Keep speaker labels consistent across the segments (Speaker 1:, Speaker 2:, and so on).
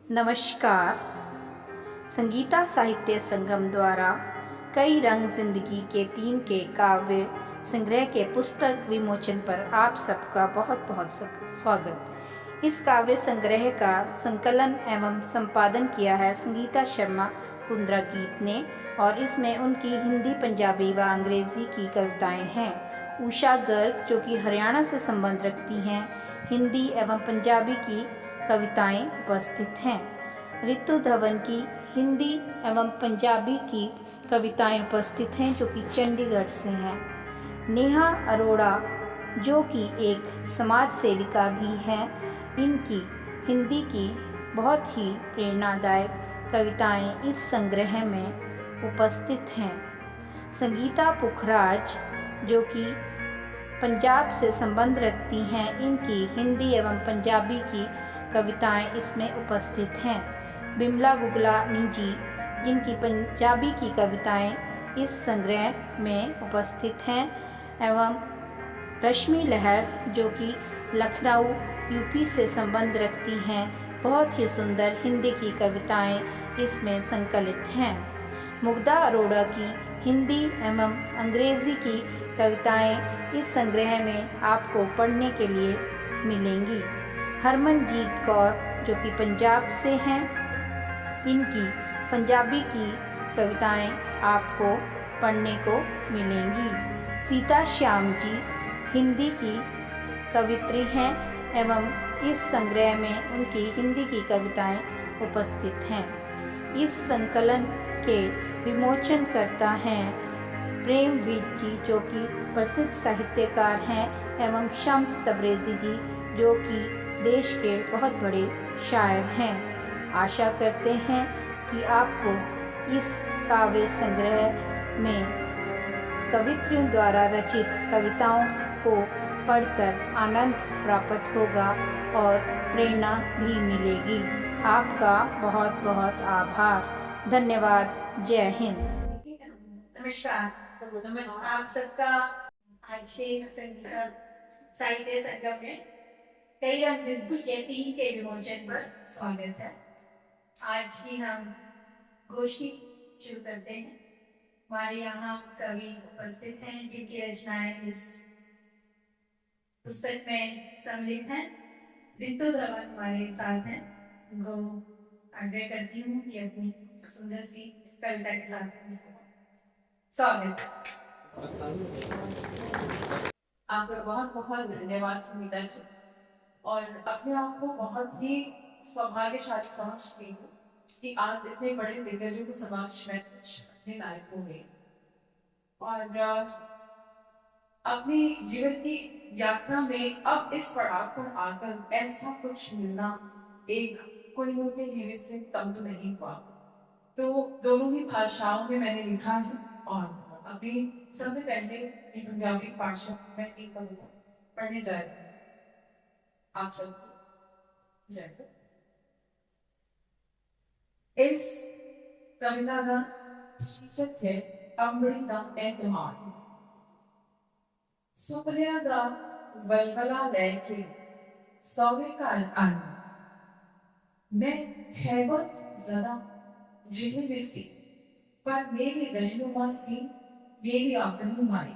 Speaker 1: नमस्कार। संगीता साहित्य संगम द्वारा कई रंग जिंदगी के 3 के काव्य संग्रह के पुस्तक विमोचन पर आप सबका बहुत बहुत स्वागत। इस काव्य संग्रह का संकलन एवं संपादन किया है संगीता शर्मा कुंद्रा गीत ने और इसमें उनकी हिंदी, पंजाबी व अंग्रेजी की कविताएं हैं। उषा गर्ग जो कि हरियाणा से संबंध रखती हैं, हिंदी एवं पंजाबी की कविताएं उपस्थित हैं। ऋतु धवन की हिंदी एवं पंजाबी की कविताएं उपस्थित हैं जो कि चंडीगढ़ से हैं। नेहा अरोड़ा जो कि एक समाज सेविका भी हैं, इनकी हिंदी की बहुत ही प्रेरणादायक कविताएं इस संग्रह में उपस्थित हैं। संगीता पुखराज जो कि पंजाब से संबंध रखती हैं, इनकी हिंदी एवं पंजाबी की कविताएं इसमें उपस्थित हैं। बिमला गुगलानी जी जिनकी पंजाबी की कविताएं इस संग्रह में उपस्थित हैं एवं रश्मि लहर जो कि लखनऊ यूपी से संबंध रखती हैं, बहुत ही सुंदर हिंदी की कविताएं इसमें संकलित हैं। मुग्धा अरोड़ा की हिंदी एवं अंग्रेजी की कविताएं इस संग्रह में आपको पढ़ने के लिए मिलेंगी। हरमनजीत कौर जो कि पंजाब से हैं, इनकी पंजाबी की कविताएं आपको पढ़ने को मिलेंगी। सीता श्याम जी हिंदी की कवित्री हैं एवं इस संग्रह में उनकी हिंदी की कविताएं उपस्थित हैं। इस संकलन के विमोचन करता हैं प्रेमवीर जी जो कि प्रसिद्ध साहित्यकार हैं एवं शम्स तबरेज़ी जी जो कि देश के बहुत बड़े शायर हैं। आशा करते हैं कि आपको इस काव्य संग्रह में कवित्रियों द्वारा रचित कविताओं को पढ़कर आनंद प्राप्त होगा और प्रेरणा भी मिलेगी। आपका बहुत बहुत आभार। धन्यवाद। जय हिंद।
Speaker 2: नमस्कार। आप सबका आज के संगीता साहित्य संगम में कई रंग जिंदगी के 3 के विमोचन पर स्वागत है। आज की हम गोष्ठी शुरू करते हैं। हमारे यहाँ कवि उपस्थित हैं जिनकी रचनाएं इस पुस्तक में सम्मिलित हैं। ऋतु धवन हमारे साथ हैं। उनको आग्रह करती हूँ कि अपनी सुंदर सी इस कविता के साथ स्वागत।
Speaker 3: आपका बहुत बहुत धन्यवाद सुनीता जी, और अपने आप को बहुत ही सौभाग्यशाली समझती हूँ कि आप इतने बड़े दिग्गजों के समक्ष में कुछ अपने लायक हो गए और अपनी जीवन की यात्रा में अब इस पड़ाव पर आकर ऐसा कुछ मिलना एक कोई मोटे हीरे से कम तो नहीं हुआ। तो दोनों ही भाषाओं में मैंने लिखा है और अभी सबसे पहले पंजाबी भाषा में एक कविता पढ़ने जा रही हूँ आप सबको। जैसे इस कविता का शीर्षक है अंबड़ी का एतमाद। सुपनिया का वलवला लैके सौवे काल आन मैं हैबत जरा जिन्हें में सी पर मेरी रहनुमा सी मेरी अपनी माई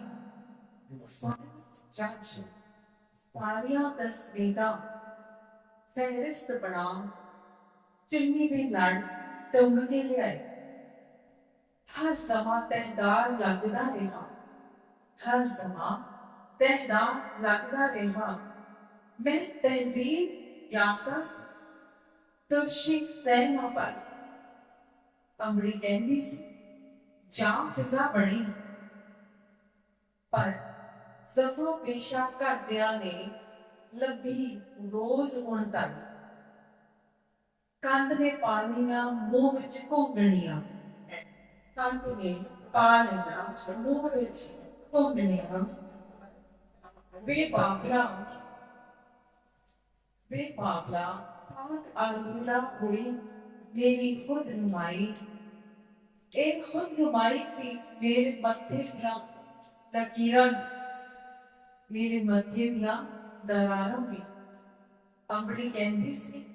Speaker 3: सारिया तस्वीरा फहरिस्त बना चुन्नी दे लड़ टंगते ले आए। हर समा तहदार लगदा रहा, हर समा तहदार लगदा रहा। मैं तहजीब याफ्ता तुर्शी सैना पर अंगड़ी कहती सी जाम फिजा बड़ी पर सफरों पेशा कर दिया ने लभी रोज उन तक कंध ने पानिया मुंह विच घुगणिया कंध ने पानिया मुंह विच घुगणिया वे बाबला अनूला हुई मेरी खुद नुमाई एक खुद नुमाई सी मेरे मत्थे दिया लकीरन मेरे मत्थे दिया दरारों की अंगड़ी कहती सी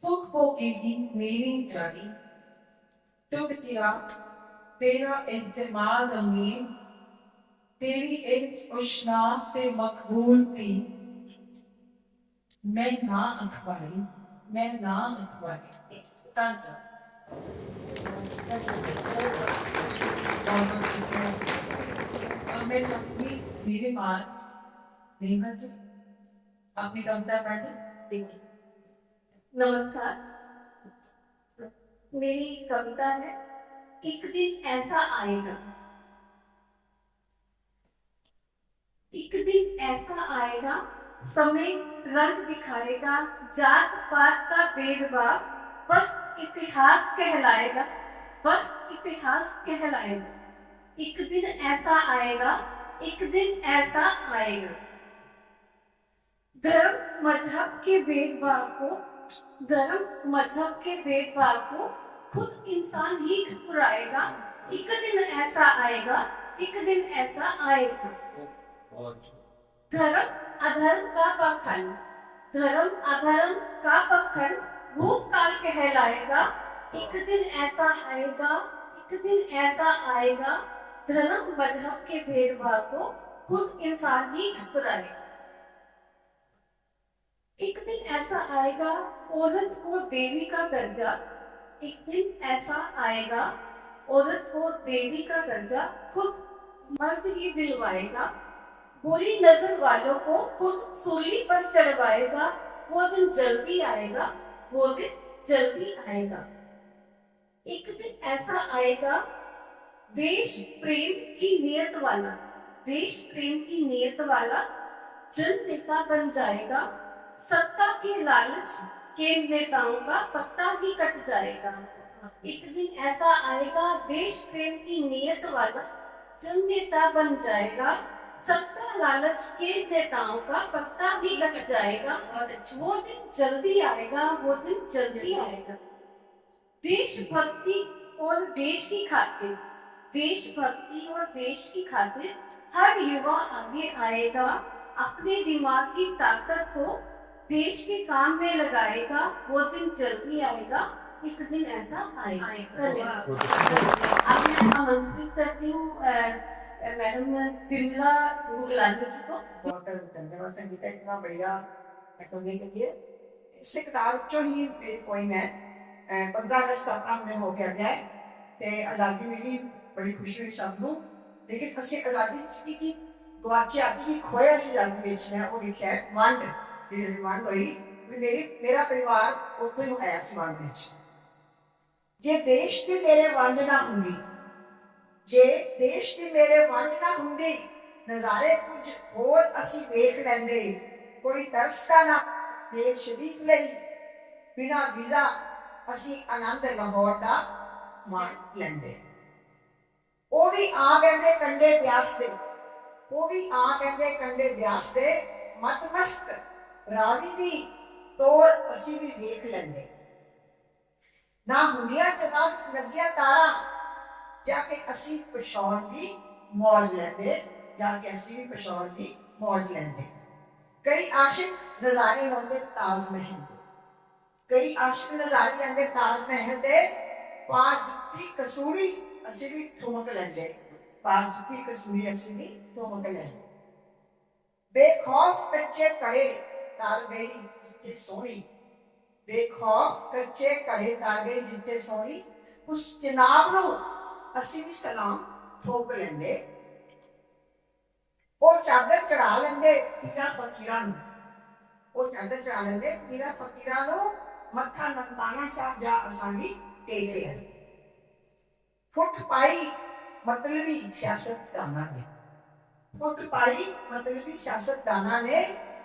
Speaker 3: सुख होगी मेरी जानी, टूट गया तेरा इल्तिमाद अमीन, तेरी एक उशनात ते मकबूल थी, मैं ना अखबारी, मैं ना अखबारी। धन्यवाद। बहुत बहुत शुक्रिया। अब मैं चाहूंगी मेरे बाद नेहा जी अपनी कविता पढ़।
Speaker 2: नमस्कार, मेरी कविता है एक दिन ऐसा आएगा। एक दिन ऐसा आएगा, समय रंग दिखाएगा, जात पात का भेदभाव बस इतिहास कहलाएगा, बस इतिहास कहलाएगा। एक दिन ऐसा आएगा, एक दिन ऐसा आएगा, धर्म मजहब के भेदभाव को, धर्म मजहब के भेदभाव को खुद इंसान ही ठुकराएगा। एक दिन ऐसा आएगा, एक दिन ऐसा आएगा। धर्म अधर्म का पखंड, धर्म अधर्म का पखंड भूतकाल कहलाएगा। एक दिन ऐसा आएगा, एक दिन ऐसा आएगा, धर्म मजहब के भेदभाव को खुद इंसान ही ठुकराएगा। एक दिन ऐसा आएगा, औरत को देवी का दर्जा, एक दिन ऐसा आएगा, औरत को देवी का दर्जा खुद मर्द ही दिलवाएगा। बुरी नजर वालों को खुद सूली पर चढ़वाएगा। वो दिन जल्दी आएगा, वो दिन जल्दी आएगा। एक दिन ऐसा आएगा, देश प्रेम की नियत वाला, देश प्रेम की नियत वाला जन नेता बन जाएगा। सत्ता के लालच के नेताओं का पत्ता ही कट जाएगा। एक दिन ऐसा आएगा, देश प्रेम की नियत वाला जन नेता बन जाएगा। सत्ता लालच के नेताओं का पत्ता ही कट जाएगा। वो दिन जल्दी आएगा, वो दिन जल्दी आएगा। देशभक्ति और देश की खातिर, देशभक्ति और देश की खातिर हर युवा आगे आएगा। अपने दिमाग की ताकत को देश के काम में लगाएगा। वो दिन जल्दी आएगा, एक दिन ऐसा आएगा। अब मैं आमंत्रित करती हूँ मैडम बिमला मुगलानी जी को।
Speaker 4: बहुत धन्यवाद संगीता, इतना बढ़िया करने के लिए। इस किताब चो ही एक पोइम है 15 अगस्त अपना हमने हो गया है ते आज़ादी मिली, बड़ी खुशी हुई सबनू, लेकिन असं आज़ादी की गवाचे की खोया आज़ादी में वो लिखा है वंड, जिस वंड हुई मेरा परिवार उतो ही आया सी वंड विच। जे देश की मेरे वंड ना होंगी, जे देश की मेरे वंड ना होंगी, नज़ारे कुछ होर असी वेख लैंदे। कोई तरसदा ना शेर शरीफ लई, बिना वीज़ा असी आनंद लाहौर दा मान लैंदे। वो भी आ कहंदे कंडे ब्यास दे, वो भी आ कहंदे कंडे ब्यास दे, मतमस्त रावी दी तोर असी भी वेख लैंदे। ना हुंदिया जनाब लगिया तारा, जाके असी पछाण दी मौज लैंदे, जाके असी भी पछाण दी मौज लैंदे। कई आशिक नज़ारे लांदे ताज महल दे, कई आशिक नज़ारे लांदे ताज महल दे। पा जुत्ती कसूरी असी भी ठुमक लैंदे, पा जुत्ती कसूरी असी भी ठुमक लैंदे। बेखौफ कच्चे कड़े तार गई जिते सोनी, बेखौफ कच्चे कड़े तार गई जिते सोनी। उस जनाब नू असी भी सलाम ठोक लेंदे। वो चादर चढ़ा लेंदे पीरा फकीरां नू, वो चादर चढ़ा लेंदे पीरा फकीरां नू। मत्था ननकाना साहब जा असांगी टेक लेंदे। फुट पाई मतलबी सियासतदाना ने, फुट पाई मतलबी सियासतदाना ने,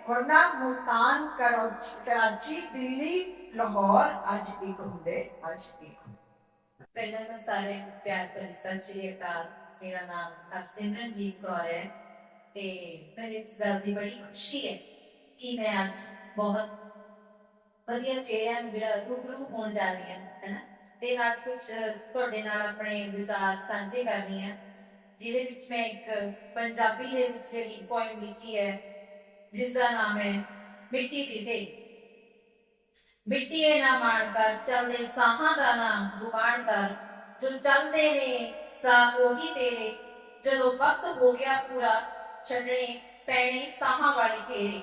Speaker 4: वरना मुल्तान कराची दिल्ली लाहौर अज एक हुंदे, अज एक हुंदे।
Speaker 5: पहला तो सारे प्यार भरी सत श्री अकाल। मेरा नाम हरसिमरनजीत कौर है ते मैंने इस गल की बड़ी खुशी है कि मैं आज बहुत वधिया चेहरिਆਂ ਨੂੰ ਜਿਹੜਾ रूबरू होने जा रही है ना, ਤੇ आज कुछ ਤੁਹਾਡੇ ਨਾਲ ਆਪਣੇ ਵਿਚਾਰ ਸਾਂਝੇ ਕਰ ਰਹੀ ਹਾਂ, ਜਿਹਦੇ ਵਿੱਚ ਮੈਂ ਇੱਕ ਪੰਜਾਬੀ ਦੇ ਵਿੱਚ ਜਿਹੜੀ ਪੋਇਮ ਲਿਖੀ ਹੈ ਜਿਸ ਦਾ ਨਾਮ ਹੈ ਮਿੱਟੀ ਦੀ ਢੇਰ। ਮਿੱਟੀਏ ਨਾ ਮਾਣ ਕਰ, ਚੱਲਦੇ ਸਾਹਾਂ ਦਾ ਨਾ ਗੁਮਾਨ ਕਰ, ਜੋ ਚੱਲਦੇ ਨੇ ਸਾਹ ਉਹੀ ਤੇਰੇ, ਜਦੋਂ ਵਕਤ ਹੋ ਗਿਆ ਪੂਰਾ ਛੱਡਣੇ ਪੈਣੇ ਸਾਹਾਂ ਵਾਲੇ ਘੇਰੇ।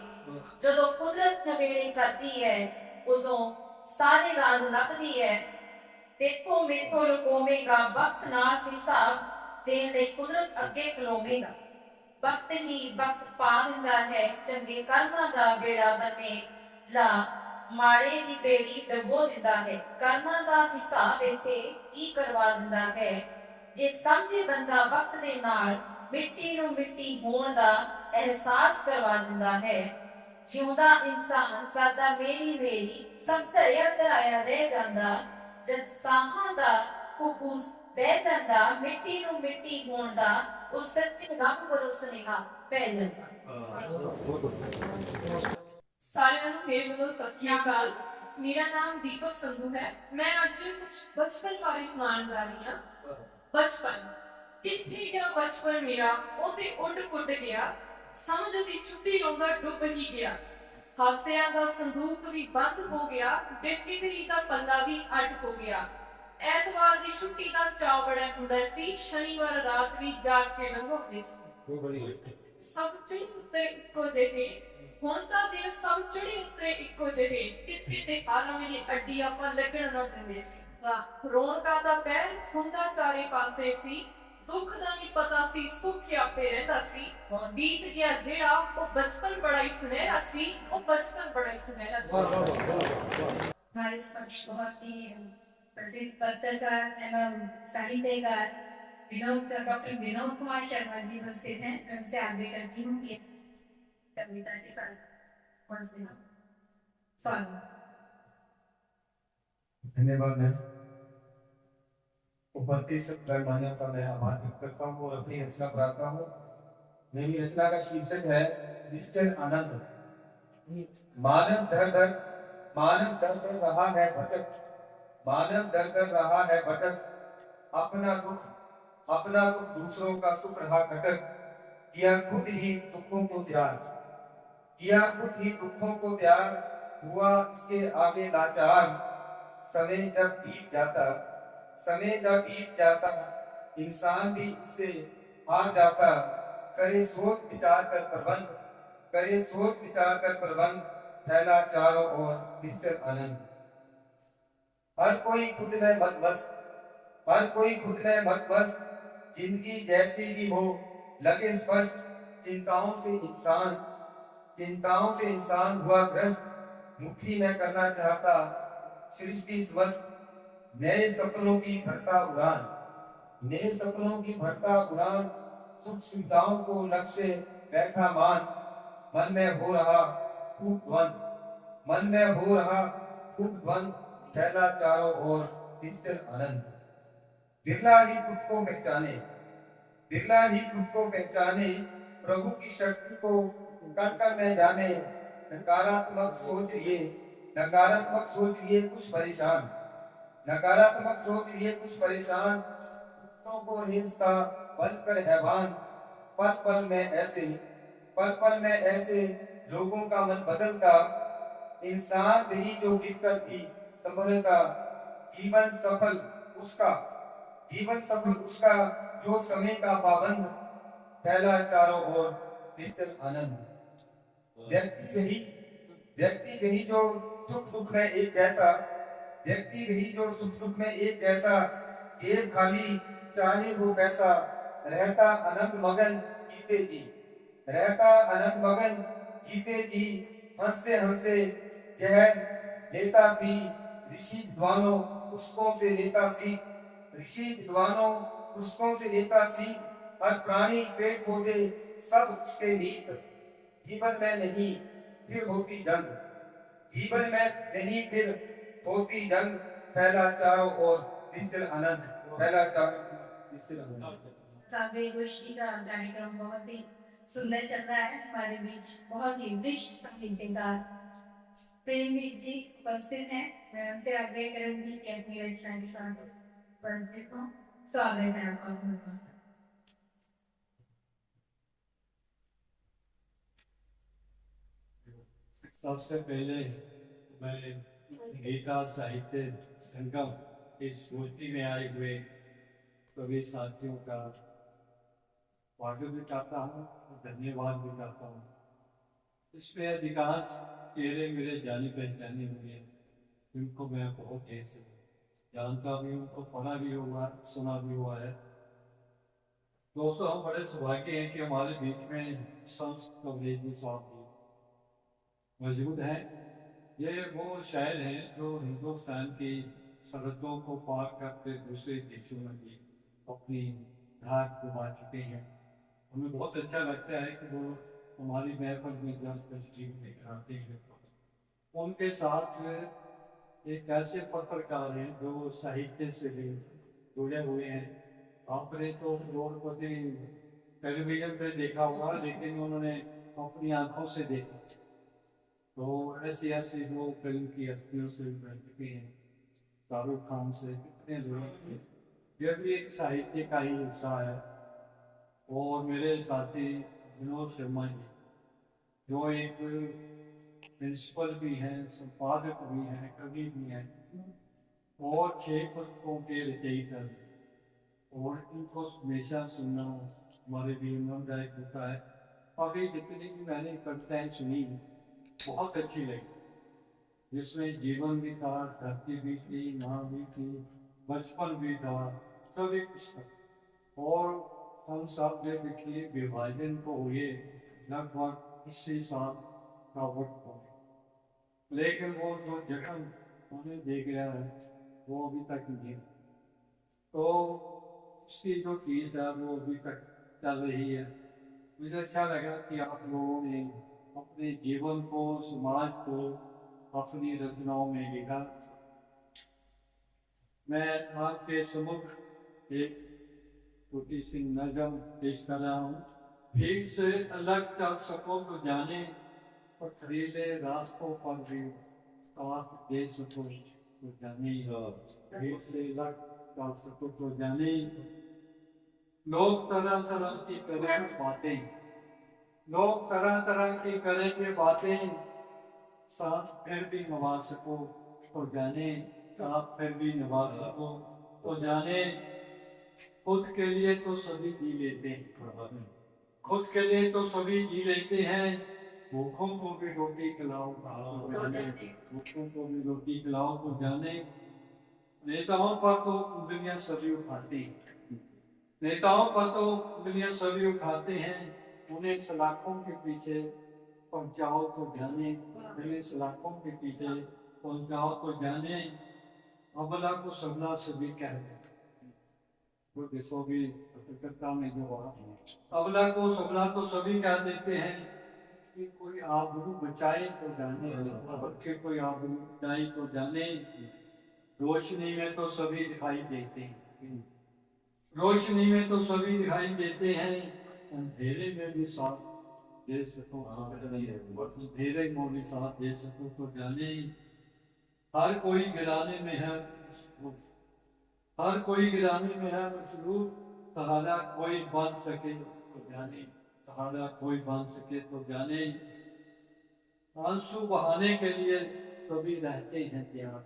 Speaker 5: ਜਦੋਂ ਕੁਦਰਤ ਨਵੇੜੇ ਕਰਦੀ ਹੈ ਉਦੋਂ ਸਾਰੇ ਰਾਜ ਲੱਭਦੀ ਹੈ, ਤੇਥੋਂ ਮੇਥੋਂ ਲੁਕੋਵੇਗਾ ਵਕਤ ਨਾਲ ਹਿਸਾਬ ਦੇਣ ਲਈ ਕੁਦਰਤ ਅੱਗੇ ਖਲੋਵੇਗਾ। ਵਕਤ ਹੀ ਵਕਤ ਪਾ ਦਿੰਦਾ ਹੈ, ਚੰਗੇ ਕਰਮਾਂ ਦਾ ਬੇੜਾ ਬੰਨੇ ਲਾ, ਮਾੜੇ ਦੀ ਬੇੜੀ ਡਬੋ ਦਿੰਦਾ ਹੈ। ਕਰਮਾਂ ਦਾ ਹਿਸਾਬ ਇੱਥੇ ਕੀ ਕਰਵਾ ਦਿੰਦਾ ਹੈ, ਜੇ ਸਮਝੇ ਬੰਦਾ ਵਕਤ ਦੇ ਨਾਲ ਮਿੱਟੀ ਨੂੰ ਮਿੱਟੀ ਹੋਣ ਦਾ ਅਹਿਸਾਸ ਕਰਵਾ ਦਿੰਦਾ ਹੈ। ਜਿਉਂਦਾ ਇਨਸਾਨ ਕਰਦਾ ਮੇਰੀ ਮੇਰੀ, ਸਭ ਧਰਿਆ ਧਰਾਇਆ ਰਹਿ ਜਾਂਦਾ, ਜਦ ਸਾਹਾਂ ਦਾ ਕੁਕੂਸ ਬਹਿ ਜਾਂਦਾ, ਮਿੱਟੀ ਨੂੰ ਮਿੱਟੀ ਹੋਣ ਦਾ ਉਹ ਸੱਚੇ ਰੱਬ ਵੱਲੋਂ ਸੁਨੇਹਾ ਪੈ ਜਾਂਦਾ।
Speaker 3: ਸਾਰਿਆਂ ਨੂੰ ਮੇਰੇ ਵੱਲੋਂ ਸਤਿ ਸ਼੍ਰੀ ਅਕਾਲ। ਮੇਰਾ ਨਾਮ ਦੀਪਕ ਸੰਧੂ ਹੈ। ਮੈਂ ਅੱਜ ਕੁਝ ਬਚਪਨ ਬਾਰੇ ਸੁਣਾਉਣ ਜਾ ਰਹੀ ਹਾਂ। ਬਚਪਨ ਕਿੱਥੇ ਗਿਆ ਬਚਪਨ ਮੇਰਾ, ਉਹ ਤੇ ਉੱਡ ਪੁੱਡ ਗਿਆ, ਸਮਝ ਦੀ ਛੁੱਟੀ ਲਾਉਂਦਾ ਡੁੱਬ ਹੀ ਗਿਆ। ਹਾਸਿਆਂ ਦਾ ਸੰਦੂਕ ਵੀ ਬੰਦ ਹੋ ਗਿਆ, ਬੇਫਿਕਰੀ ਦਾ ਪੱਲਾ ਵੀ ਅੱਡ ਹੋ ਗਿਆ। ਐਤਵਾਰ ਦੀ ਛੁੱਟੀ ਦਾ ਚਾਅ ਬੜਾ ਹੁੰਦਾ ਸੀ, ਸ਼ਨੀਵਾਰ ਰਾਤ ਵੀ ਜਾਗ ਕੇ ਲੰਘਾਉਂਦੇ ਸੀ। ਸਭ ਚੜੀ ਉੱਤੇ ਇੱਕੋ ਜਿਹੇ, ਹੁਣ ਤਾਂ ਦਿਨ ਸਭ ਚੜੀ ਉੱਤੇ ਇੱਕੋ ਜਿਹੇ, ਕਿੱਥੇ ਤੇ ਹਾਰਾਂ ਵੇਲੇ ਅੱਡੀ ਆਪਾਂ ਲੱਗਣ ਨਾ ਦਿੰਦੇ ਸੀ। ਰੌਣਕਾਂ ਦਾ ਪਹਿਲ ਹੁੰਦਾ ਚਾਰੇ ਪਾਸੇ ਸੀ, ਦੁੱਖ ਦਾ ਨਹੀਂ ਪਤਾ ਸੀ, ਸੁੱਖ ਆਪੇ ਰਹਿੰਦਾ ਸੀ। ਬੀਤ ਗਿਆ ਜਿਹੜਾ ਉਹ बचपन बड़ा ही सुनहरा सी, वो बचपन बड़ा ही सुनहरा सी।
Speaker 2: हमारे समक्ष बहुत ही प्रसिद्ध पत्रकार एवं साहित्यकार डॉक्टर विनोद कुमार शर्मा जी उपस्थित हैं। मैं उनसे आग्रह करती हूँ कि कविता के साथ उपस्थित हों। स्वागत।
Speaker 6: धन्यवाद मैम। उपस्थित सब गणमान्यों का मैं आभार व्यक्त करता हूँ और अपनी रचना पढ़ाता हूँ। मेरी रचना का शीर्षक है निश्चल आनंद। मानव दर दर रहा है भटक, मानव दर दर रहा है भटक, अपना दुख दूसरों का सुख रहा कटक, किया खुद ही दुखों को त्याग, किया खुद ही दुखों को त्याग, हुआ इसके आगे लाचार। समय जब बीत जाता इंसान भी इससे हार जाता, करे सोच विचार कर प्रबंध, फैला चारों ओर निश्चल आनंद। हर कोई खुद में मत मस्त, जिंदगी जैसी भी हो लगे स्पष्ट, चिंताओं से इंसान हुआ ग्रस्त, मुट्ठी में करना चाहता सृष्टि समस्त। नए सपनों की भरता उड़ान, सुख सुविधाओं को लक्ष्य बैठा मान, मन में हो रहा खूब द्वंद, फैला चारों ओर निश्चल आनंद। बिरला ही खुद को पहचाने, प्रभु की शक्ति को कण कण में जाने। नकारात्मक सोच लिए कुछ परेशान, दूसरों को हिंसता बनकर हैवान। पल में ऐसे लोगों का मन बदलता, इंसान भी जो गिरकर भी संभलता। जीवन सफल उसका जो समय का पाबंद, फैला चारों ओर निश्चल आनंद। व्यक्ति वही जो सुख दुख में एक जैसा, जेब खाली चाहे वो पैसा, रहता आनंद मगन जीते जी, हंसते जहर लेता पी, ऋषि विद्वानों पुस्तकों से लेता सीख। हर प्राणी पेड़ पौधे सब उसके नीत, जीवन में नहीं फिर होती जंग, फैला चारों ओर निश्चल आनंद।
Speaker 2: काव्य गोष्ठी का कार्यक्रम बहुत ही सुंदर चल रहा है। हमारे बीच बहुत ही वरिष्ठ साहित्यकार प्रेमवीर जी उपस्थित हैं। मैं उनसे आग्रह करूंगी कि अपनी रचना के साथ उपस्थित हों। स्वागत है आपका बहुत।
Speaker 6: सबसे पहले मैं
Speaker 7: गीता साहित्य संगम इस मूर्ति में आए हुए सभी साथियों का स्वागत भी करता हूँ, धन्यवाद भी करता हूँ। इसमें अधिकांश चेहरे मेरे जाने पहचाने हुए हैं, जिनको मैं बहुत देर से जानता भी हूँ, उनको पढ़ा भी हुआ, सुना भी हुआ है। दोस्तों, हम बड़े सौभाग्य हैं कि हमारे बीच में संत कवरेजी साहब भी मौजूद हैं। ये वो शायर हैं जो हिंदुस्तान की सरहदों को पार करके दूसरे देशों में भी अपनी धाक जमा चुके हैं। हमें बहुत अच्छा लगता है कि वो हमारी महफिल में जब तशरीफ लेकर आते हैं। उनके साथ एक ऐसे पत्रकार हैं जो साहित्य से भी जुड़े हुए हैं। आपने तो करोड़पति टेलीविजन पे देखा होगा, लेकिन उन्होंने अपनी आंखों से देखा। तो ऐसी ऐसी वो फिल्म की हस्तियों से बन चुके हैं, शाहरुख खान से कितने लोग। यह भी एक साहित्य का ही हिस्सा है। और मेरे साथी विनोद शर्मा जी, जो एक प्रिंसिपल भी हैं, संपादक भी हैं, कवि भी हैं और 6 पुस्तकों के रचयिता भी। और इनको हमेशा सुनना हमारे लिए आनंददायक होता है। अभी जितनी भी मैंने कविताएं सुनी बहुत अच्छी लगी, जिसमें जीवन भी था, धरती भी थी, माँ भी थी, बचपन भी था, सभी कुछ था। और हम सब ने देखिए विभाजन को हुए लगभग 80 साल का वक्त हो गया, लेकिन वो जो जगह उन्हें दे गया है वो अभी तक नहीं है। तो उसकी जो फीस है वो अभी तक चल रही है। मुझे अच्छा लगा कि आप लोगों ने अपने जीवन को, समाज को अपनी रचनाओं में लिखा। मैं आपके सम्मुख एक छोटी सी नज़म पेश कर रहा हूँ। भीड़ से अलग चल सको तो जाने, पथरीले रास्तों पर भी साथ दे सको तो जाने। भीड़ से अलग चल सको तो जाने। लोग तरह तरह की करेंगे बातें, लोग तरह तरह की करेंगे बातें, साथ फिर भी निभा सको तो जाने, साथ फिर भी निभा सको तो जाने। खुद के लिए तो सभी जी लेते हैं, खुद के लिए तो सभी जी लेते हैं। भूखों को भी रोटी खिलाओ तो जाने, भूखों को भी रोटी खिलाओ तो जाने। नेताओं पर तो उंगलियां सभी उठाती हैं, नेताओं पर तो उंगलियां सभी उठाते हैं। उन्हें सलाखों के पीछे पहुंचाओ तो जाने, उन्हें सलाखों के पीछे पहुंचाओ तो जाने। अबला को सबला सभी कहते हैं, में जो अबला को सबला तो सभी कह देते हैं। कि कोई आबरू बचाए तो जाने, बच्चे कोई आबरू बचाए तो जाने। रोशनी में तो सभी दिखाई देते हैं, रोशनी में तो सभी दिखाई देते हैं। अंधेरे में भी साथ दे सको, अंधेरे में भी साथ दे सको तो जाने। हर कोई गिराने में है मशरूफ, हर कोई गिराने में है मशरूफ। सहारा कोई बन सके तो जाने, सहारा कोई बन सके तो जाने। आंसू बहाने के लिए सभी रहते हैं तैयार,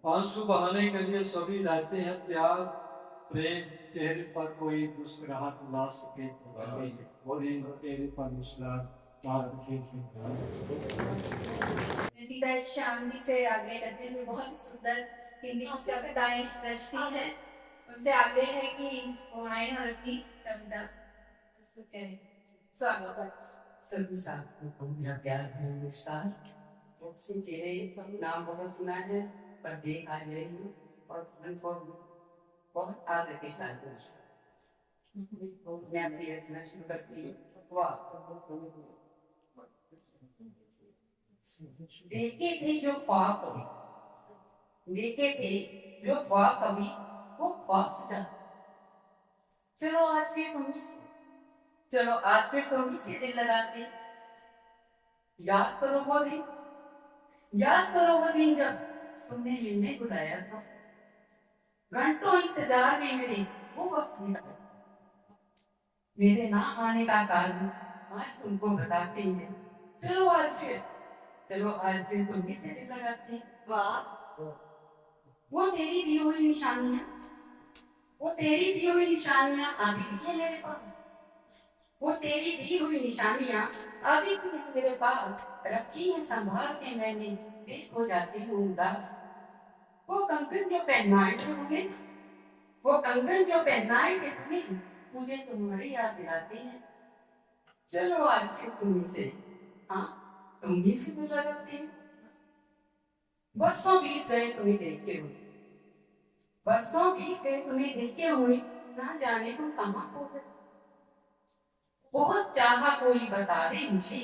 Speaker 7: आंसू बहाने के लिए सभी रहते हैं तैयार। प्रेम चेहरे पर कोई मुस्कुराहट ला सके तो जाने, प्रेम चेहरे पर मुस्कुराहट ला सके तो जाने।
Speaker 2: सीता श्याम जी से आग्रह करते हैं, बहुत सुंदर हिंदी की कविताएं रचती हैं। उनसे आग्रह है कि वो आए और अपनी कविता प्रस्तुत करें। स्वागत है।
Speaker 8: सभी साथियों को मेरा प्यार भरा नमस्कार। बहुत से चेहरे नाम बहुत सुना है पर देख आज रही हूँ और उनको बहुत आदर के साथ मैं अपनी रचना शुरू करती हूँ। देखे थे जो ख्वाब कभी, देखे थे जो ख्वाब कभी, वो ख्वाब सजा। चलो आज फिर तुम्ही से, चलो आज फिर तुम्ही से दिल लगाते। याद करो वो दिन, याद करो वो दिन जब तुमने मिलने बुलाया था। घंटों इंतजार में मेरे वो वक्त बीता, मेरे ना आने का कारण आज तुमको बताते हैं। चलो आज फिर, चलो आज फिर तुम्ही से दिल लगाते। वाह, वो तेरी दी हुई निशानियां, वो तेरी दी हुई निशानियां अभी भी है मेरे पास, वो तेरी दी हुई निशानियां अभी भी है मेरे पास, रखी है संभाल के मैंने, देख हो जाती हूँ उदास। वो कंगन जो पहनाए थे तुम्हें, वो कंगन जो पहनाए थे तुम्हें, मुझे तुम्हारी याद दिलाते हैं। चलो आज फिर तुम्ही से, हाँ तुम्ही से दिल लगाते हैं। बरसों बीत गए तुम्हें देखते हुए, बरसों बीत गए तुम्हें देखते हुए, ना जाने तुम कहाँ खो गए। बहुत चाहा कोई बता दे मुझे,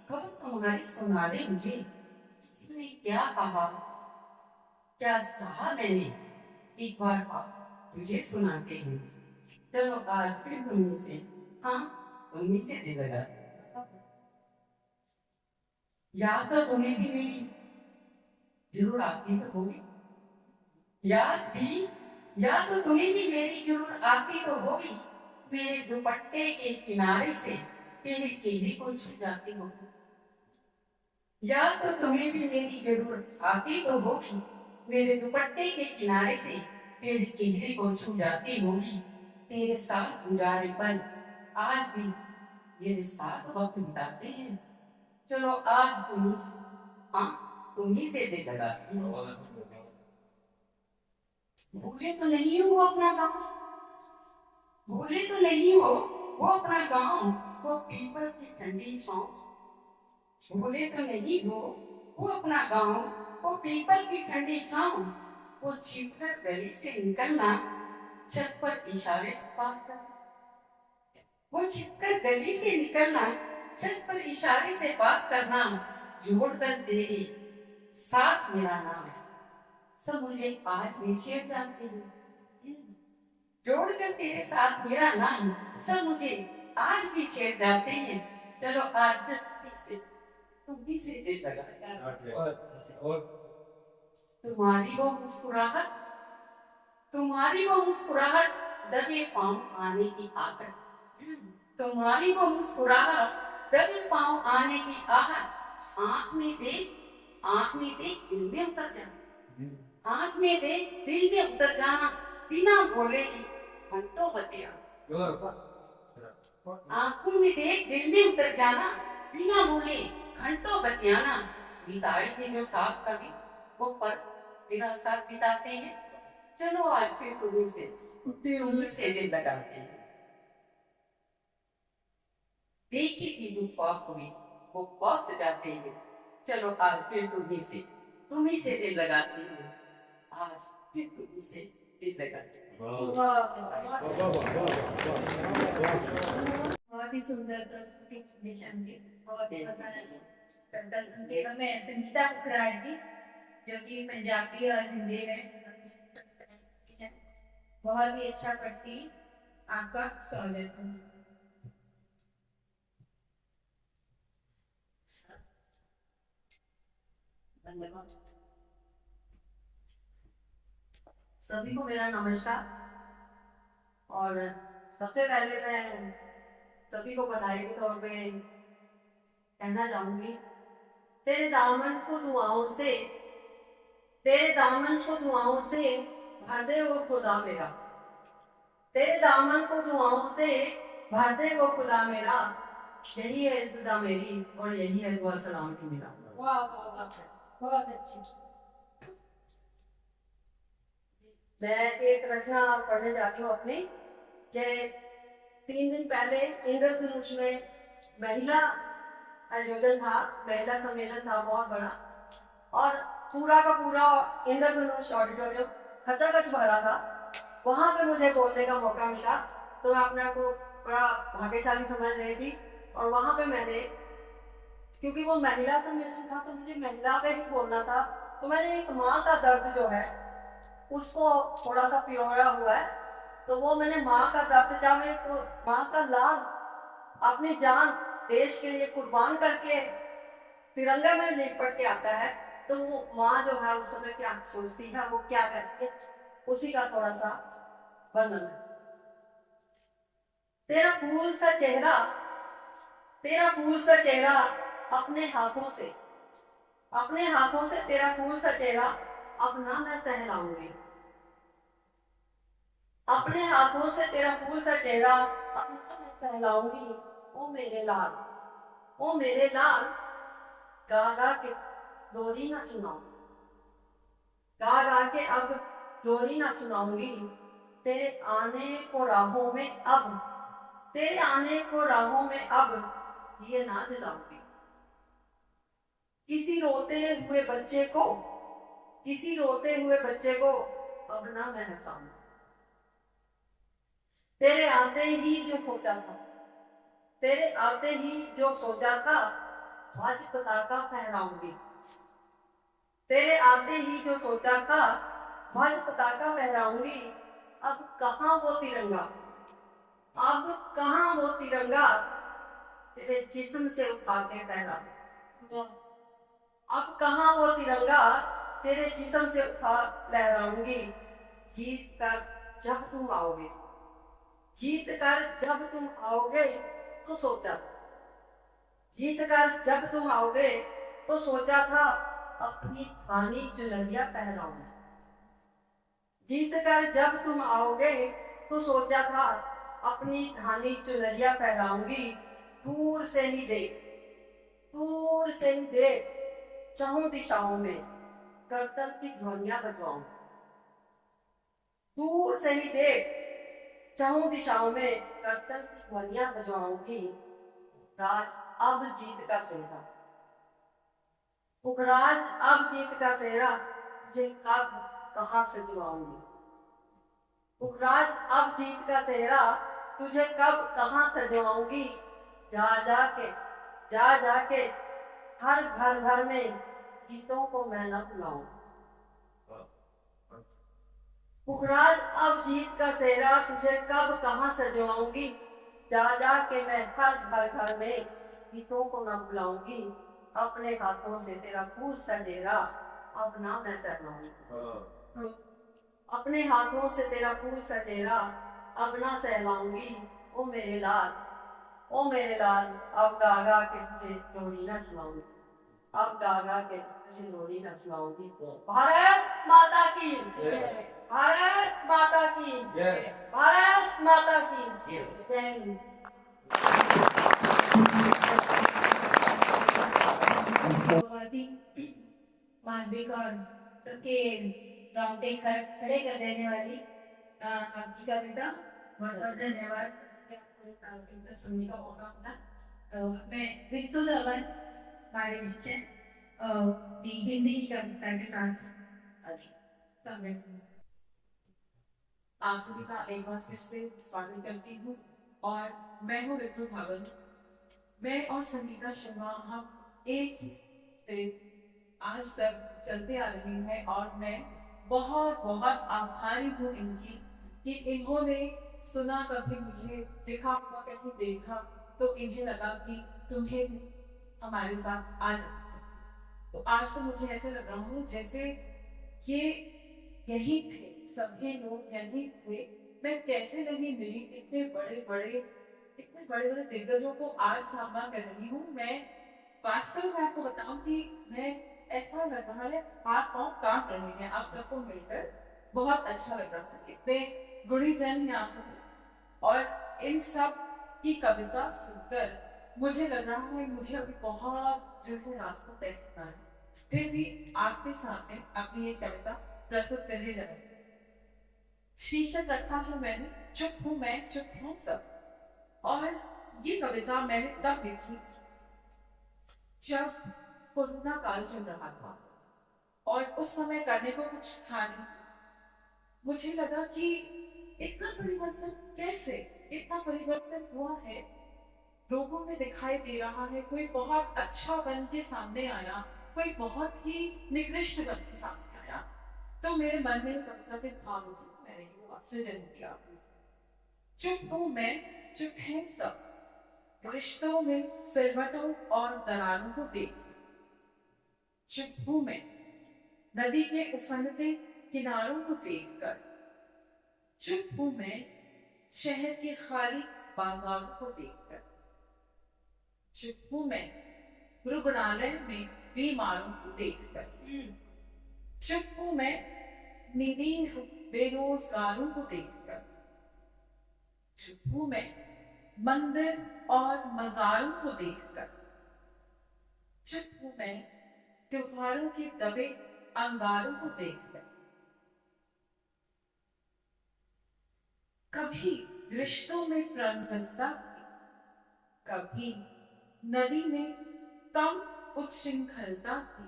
Speaker 8: खबर तुम्हारी सुना दे मुझे, किसी ने क्या कहा, क्या सहा मैंने, एक बार तुझे सुनाते हैं। चलो आज फिर तुम्ही से, हाँ तुम्ही से दिल लगा। याद तो तुम्हें भी मेरी जरूर आती तो होगी, याद तो तुम्हें भी मेरी जरूर आती तो होगी, मेरे दुपट्टे के किनारे से तेरे चेहरे को छू जाती होगी। याद तो तुम्हें भी मेरी जरूर आती तो होगी, मेरे दुपट्टे के किनारे से तेरे चेहरे को छू जाती होगी। तेरे साथ गुजारे पल आज भी मेरे साथ वक्त बिताते हैं। चलो आज तुम्ही से, हाँ तुम्ही से दिल लगाती हूँ। भूले तो नहीं हो अपना गाँव, भूले तो नहीं हो वो अपना गाँव, वो पीपल की ठंडी छाँव। भूले तो नहीं हो वो अपना गाँव, वो पीपल की ठंडी छाँव। वो छिपकर गली से निकलना, छत पर इशारे से बात करना। वो छिपकर गली से निकलना, छत पर इशारे से बात करना, जोड़कर तेरे साथ मेरा नाम, सब मुझे आज भी छेड़ जानते हैं। जोड़कर तेरे साथ मेरा नाम, सब मुझे आज भी छेड़ जाते हैं। चलो आज फिर तुम से दिल लगा। तुम्हारी वो मुस्कुराहट, तुम्हारी वो मुस्कुराहट, दबे पाँव आने की आहट। तुम्हारी वो मुस्कुराहट, दबे पाँव आने की आहट। आँख में देख, आँख में देख दिल में उतर जाना, आँख में देख दिल में उतर जाना, बिना बोले ही घंटों बतिया। आँखों में देख दिल में उतर जाना, बिना बोले घंटों बतियाना। बिताए थे जो साथ कभी, वो पल तेरा साथ बिताते हैं। चलो आज फिर तुम्ही से दिल लगाते हैं। देखी थी जो ख्वाब हुई, वो ख्वाब सजाते हैं। चलो आज फिर तुम्ही से दिल लगाते हैं। आज फिर तुम्ही से दिल लगाते हैं।
Speaker 2: बहुत ही सुंदर प्रस्तुति निशान की, बहुत ही कविता सुनते हमें संगीता मुखराज जी, जो कि पंजाबी और हिंदी में बहुत ही अच्छा पढ़ती, आपका स्वागत है।
Speaker 4: सभी को मेरा नमस्कार। और सबसे पहले मैं सभी को बधाई के तौर पे कहना चाहूंगी, तेरे दामन को दुआओं से, तेरे दामन को दुआओं से भर दे वो खुदा मेरा, तेरे दामन को दुआओं से भर दे वो खुदा मेरा। यही है इल्तिजा मेरी और यही है दुआ सलाम की मेरा।
Speaker 2: बहुत अच्छी।
Speaker 4: मैं एक रचना पढ़ने जाती हूँ अपनी, कि 3 दिन पहले इंद्रधनुष में महिला आयोजन था, महिला सम्मेलन था बहुत बड़ा, और पूरा का पूरा इंद्रधनुष ऑडिटोरियम खचाखच भरा था। वहां पे मुझे बोलने का मौका मिला, तो मैं अपने आप को बड़ा भाग्यशाली समझ रही थी। और वहां पे मैंने, क्योंकि वो महिला सम्मेलन था तो मुझे महिला पे ही बोलना था, तो मैंने एक माँ का दर्द जो है उसको थोड़ा सा पिरोया हुआ है। तो वो मैंने माँ का दर्द, जब एक तो माँ का लाल अपनी जान देश के लिए कुर्बान करके तिरंगे में लिपट के आता है, तो वो माँ जो है उस समय क्या सोचती है, वो क्या करती है, उसी का थोड़ा सा वर्णन है। तेरा फूल सा चेहरा, तेरा फूल सा चेहरा अपने हाथों से,
Speaker 8: अपने हाथों से तेरा फूल सा चेहरा अपना मैं सहलाऊंगी। अपने हाथों से तेरा फूल सा चेहरा अपना मैं सहलाऊंगी। ओ मेरे लाल, ओ मेरे लाल, गा गा के लोरी ना सुनाऊं, गा गा के अब लोरी ना सुनाऊंगी। तेरे आने को राहों में अब, तेरे आने को राहों में अब ये ना दिलाऊंगी। किसी रोते हुए बच्चे को, किसी रोते हुए बच्चे को अब ना मैं हंसाऊं। तेरे आते ही जो सोचा था, तेरे आते ही जो सोचा था, आज पताका फहराऊंगी। तेरे आते ही जो सोचा था, आज पताका फहराऊंगी। अब कहाँ वो तिरंगा, अब कहाँ वो तिरंगा तेरे जिस्म से उठा के फहराऊं। अब कहाँ वो तिरंगा तेरे जिस्म से उठा लहराऊंगी। जीत कर जब तुम आओगे, जीत कर जब तुम आओगे तो सोचा था, जीत कर जब तुम आओगे तो सोचा था अपनी थानी चुनरिया पहनाऊंगी। जीत कर जब तुम आओगे तो सोचा था अपनी थानी चुनरिया फहराऊंगी। दूर से ही देख, दूर से ही देख, चारों दिशाओं में करतल की ध्वनियां बजवाऊंगी। दूर से ही देख, चारों दिशाओं में करतल की ध्वनियां बजवाऊंगी। राज अब जीत का सेहरा, पुखराज अब जीत का सेहरा मुझे कब कहाँ से दिलाऊंगी। पुखराज अब जीत का सेहरा तुझे कब कहाँ से दिलाऊंगी। जा जाके, जा जाके हर घर घर में गीतों को मैं न बुलाऊं। पुखराज अब जीत का सेहरा तुझे कब कहाँ से दिलाऊंगी। जा जाके मैं हर घर घर में गीतों को न बुलाऊंगी। अपने हाथों से तेरा फूल सा चेहरा अब ना मैं सहलाऊंगी। अपने हाथों से तेरा फूल सा चेहरा अब ना सहलाऊंगी। ओ मेरे लाल, ओ मेरे लाल, अब गा गा के तुझे लोरी ना सुनाऊंगी, अब गा गा के तुझे लोरी ना सुनाऊंगी। भारत माता की जय, भारत माता की जय, भारत माता की जय हिंद।
Speaker 2: मानविक और सबके रोंगटे खड़े कर देने वाली आपकी कविता बहुत बहुत धन्यवाद। आपको सुनने का मौका मिला। मैं ऋतु धवन हमारे बीच है हिंदी की कविता के साथ
Speaker 3: आप सभी का एक बार फिर से स्वागत करती हूँ। और मैं हूँ ऋतु धवन। मैं और संगीता शर्मा हम एक ही से आज तक चलते आ रहे हैं और मैं बहुत बहुत आभारी हूँ इनकी कि इन्होंने सुना कभी मुझे, देखा हुआ कहीं देखा तो इन्हें लगा कि तुम्हें हमारे साथ आ जाना चाहिए। तो आज तो मुझे ऐसे लग रहा हूँ जैसे ये यही थे, सभी लोग यही थे। मैं कैसे नहीं मिली इतने बड़े बड़े दिग्गजों को आज सामना कर रही हूँ। मैं वास्तव में आपको बताऊं कि मैं ऐसा लग रहा है, हाथ पांव कांप रहे हैं आप सबको मिलकर। बहुत अच्छा लग रहा है, इतने गुणी जन हैं आप सब और इन सब की कविता सुनकर मुझे लग रहा है मुझे अभी बहुत जो है रास्ता तय करना है। फिर भी आपके सामने अपनी एक कविता प्रस्तुत करने जा रही हूं। शीर्षक रखा है मैंने, चुप हूं मैं, चुप है सब। और ये कविता मैंने तब लिखी जब कोरोना काल चल रहा था और उस समय करने को कुछ था नहीं। मुझे लगा कि इतना परिवर्तन कैसे, इतना परिवर्तन हुआ है, लोगों में दिखाई दे रहा है। कोई बहुत अच्छा बन के सामने आया, कोई बहुत ही निकृष्ट बन के सामने आया। तो मेरे मन में कविता के भाव उठे, मैंने वो सृजन किया। चुप हूं मैं, चुप है सब, रिश्तों में सिलवटों और दरारों को देख। चुप हूं मैं नदी के उफनते किनारों को देखकर। चुप हूं मैं शहर के खाली बाजारों को देखकर। चुप हूं मैं रुग्णालय में बीमारों को देखकर, चुप हूं मैं निरीह बेरोजगारों को देखकर, चुप हूं मैं मंदिर और मजारों को देखकर, चुप हूं मैं त्योहारों के दबे अंगारों को देखकर। कभी रिश्तों में प्रंजनता थी, कभी नदी में कम उच्छृंखलता थी,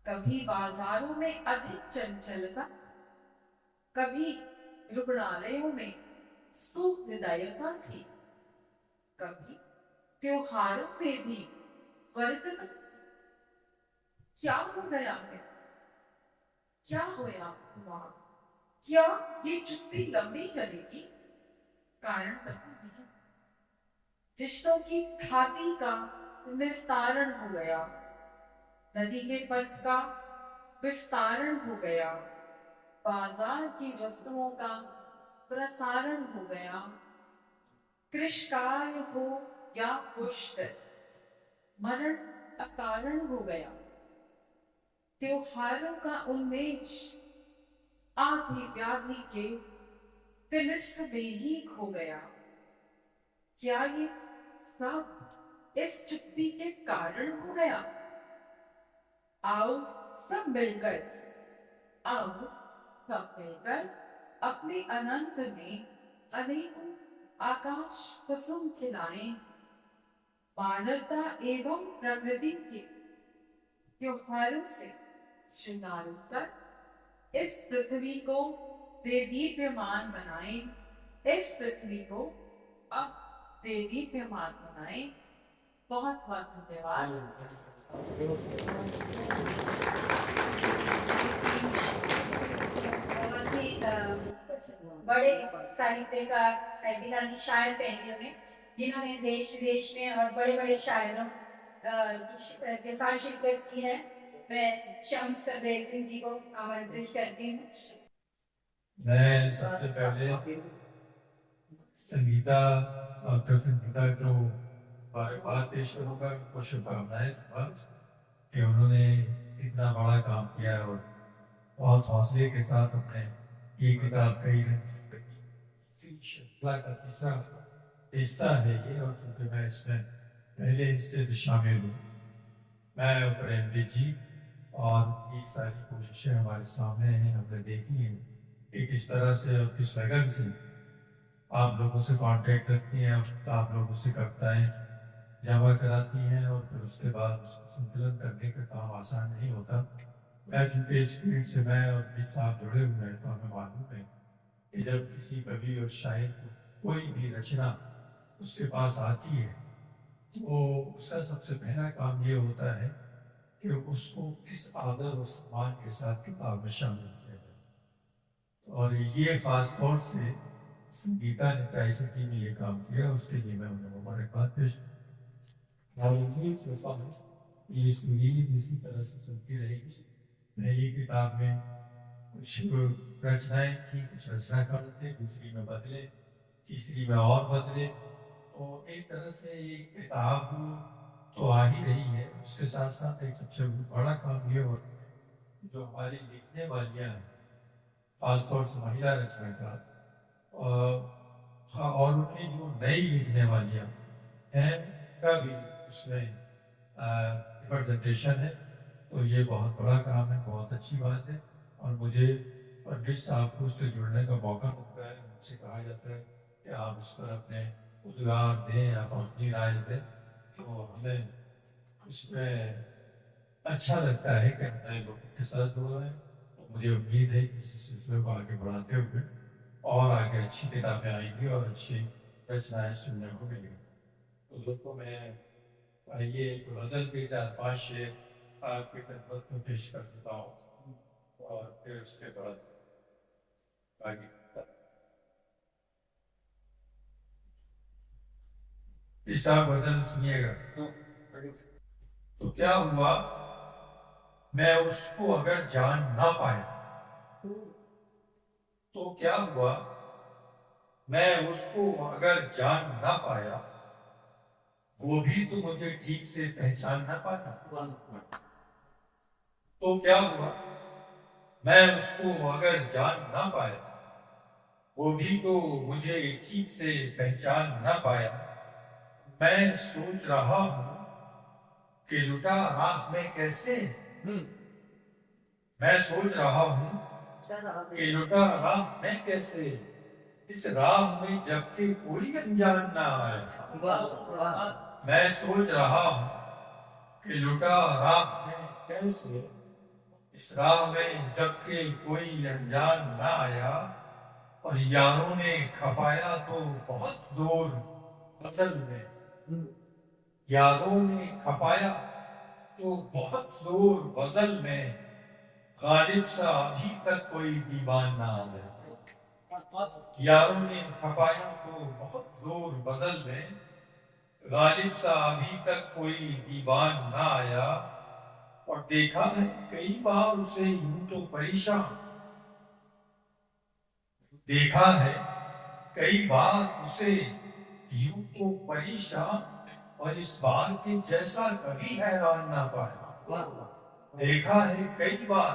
Speaker 3: कभी बाजारों में अधिक चंचलता, कभी रुग्णालयों में सुहृदयता थी, कभी त्योहारों में भी वर्तन। क्या हो गया है, क्या होया हुआ, क्या ये चुप्पी लंबी चलेगी? कारण नहीं, रिश्तों की खाती का निस्तारण हो गया, नदी के पथ का विस्तारण हो गया, बाजार की वस्तुओं का प्रसारण हो गया। कृषकाय हो या पुष्ट, मरण अकारण हो गया, त्योहारों का उन्मेष आधी व्याधि के तिलिस्म में ही खो गया। क्या ये सब इस चुप्पी के कारण हो गया? आओ सब मिलकर, आओ सब मिलकर अपने अनंत में अनेकों आकाश कुसुम खिलाएं, मानवता एवं प्रकृति के त्योहारों से श्रृंगार कर इस पृथ्वी को देदीप्यमान बनाएं, इस पृथ्वी को अब देदीप्यमान बनाएं। बहुत बहुत धन्यवाद।
Speaker 2: बहुत ही बड़े साहित्यकार की शायर कहेंगे उन्हें, जिन्होंने देश विदेश में और बड़े बड़े शायरों के साथ शिरकत की है। मैं शम्स सरदेव सिंह जी को आमंत्रित करती हूँ।
Speaker 7: मैं सबसे पहले संगीता डॉक्टर संगीता को बार पेश करूँगा, उनको शुभकामनाएं कि उन्होंने इतना बड़ा काम किया और बहुत हौसले के साथ अपने ये किताब कई श्रृंखला का तीसरा हिस्सा है ये, और चूंकि मैं इसमें पहले हिस्से से शामिल हूँ, मैं प्रेमजीत जी और उनकी सारी कोशिशें हमारे सामने हैं, हमने देखी हैं कि किस तरह से और किस लगन से आप लोगों से कांटेक्ट रखती हैं, आप लोगों से कविताएं जमा कराती हैं और फिर उसके बाद उसको संकलन करने का काम आसान नहीं होता। मैं चूंकि इस फील्ड से मैं और भी साथ जुड़े हुए हैं, तो हमें मालूम है कि जब किसी कवि और शायर को कोई भी रचना उसके पास आती है तो उसका सबसे पहला काम ये होता है कि उसको किस आदर और सम्मान के साथ किताब में शामिल किया जाए। और ये खास तौर से संगीता ने ट्राई सिटी में ये काम किया, उसके लिए मैं उन्हें मुबारकबाद पेश करता हूँ। ये सीरीज इसी तरह से चलती रहेगी। पहली किताब में कुछ रचनाएं थी, कुछ रचनाकार थे, दूसरी में बदले, तीसरी में और बदले, तो एक तरह से ये किताब तो आ ही रही है। उसके साथ साथ एक सबसे बड़ा काम ये हो जो हमारी लिखने वालियाँ हैं, खासतौर से महिला रचनाकार और उनकी जो नई लिखने वालियाँ हैं उनका भी उसमें रिप्रेजेंटेशन है। तो ये बहुत बड़ा काम है, बहुत अच्छी बात है। और मुझे पंडित साहब को उससे जुड़ने का मौका मिलता है, मुझसे कहा जाता है कि आप उस पर अपने उद्गार दें, आप अपनी राय दें, तो हमें उसमें अच्छा लगता है कि नए लोगों के साथ जुड़ा है। तो मुझे उम्मीद है कि इस सिलसिले को आगे बढ़ाते हुए और आगे अच्छी किताबें आएंगी और अच्छी रचनाएं सुनने को मिलेंगी। तो दोस्तों, मैं आइए एक गजल के 4-5 शेर आपकी खिदमत में पेश कर देता हूँ और फिर उसके बाद आगे तीसरा गजल सुनिएगा। तो क्या हुआ मैं उसको अगर जान ना पाया, तो क्या हुआ मैं उसको अगर जान ना पाया,
Speaker 6: वो भी तो मुझे ठीक से पहचान ना पाता। तो क्या हुआ, मैं उसको अगर जान ना पाया, वो भी तो मुझे ठीक से पहचान ना पाया। मैं सोच रहा हूं कि लुटा राह में कैसे, मैं सोच रहा हूं कि लुटा राह में कैसे, इस राह में जबकि कोई अनजान ना आए। मैं सोच रहा हूं कि लुटा राह में कैसे, इस राह में जबकि कोई अनजान ना आया। और यारों ने खपाया तो बहुत जोर गजल में, यारों ने खपाया तो बहुत जोर गजल में, गालिब सा अभी तक कोई दीवान ना आया। यारों ने खपाया तो बहुत जोर गजल में, गालिब सा अभी तक कोई दीवान ना आया। और देखा है कई बार उसे यूं तो परेशान, देखा है कई बार उसे यूं तो परेशान, और इस बार के जैसा कभी हैरान ना पाया। देखा है कई बार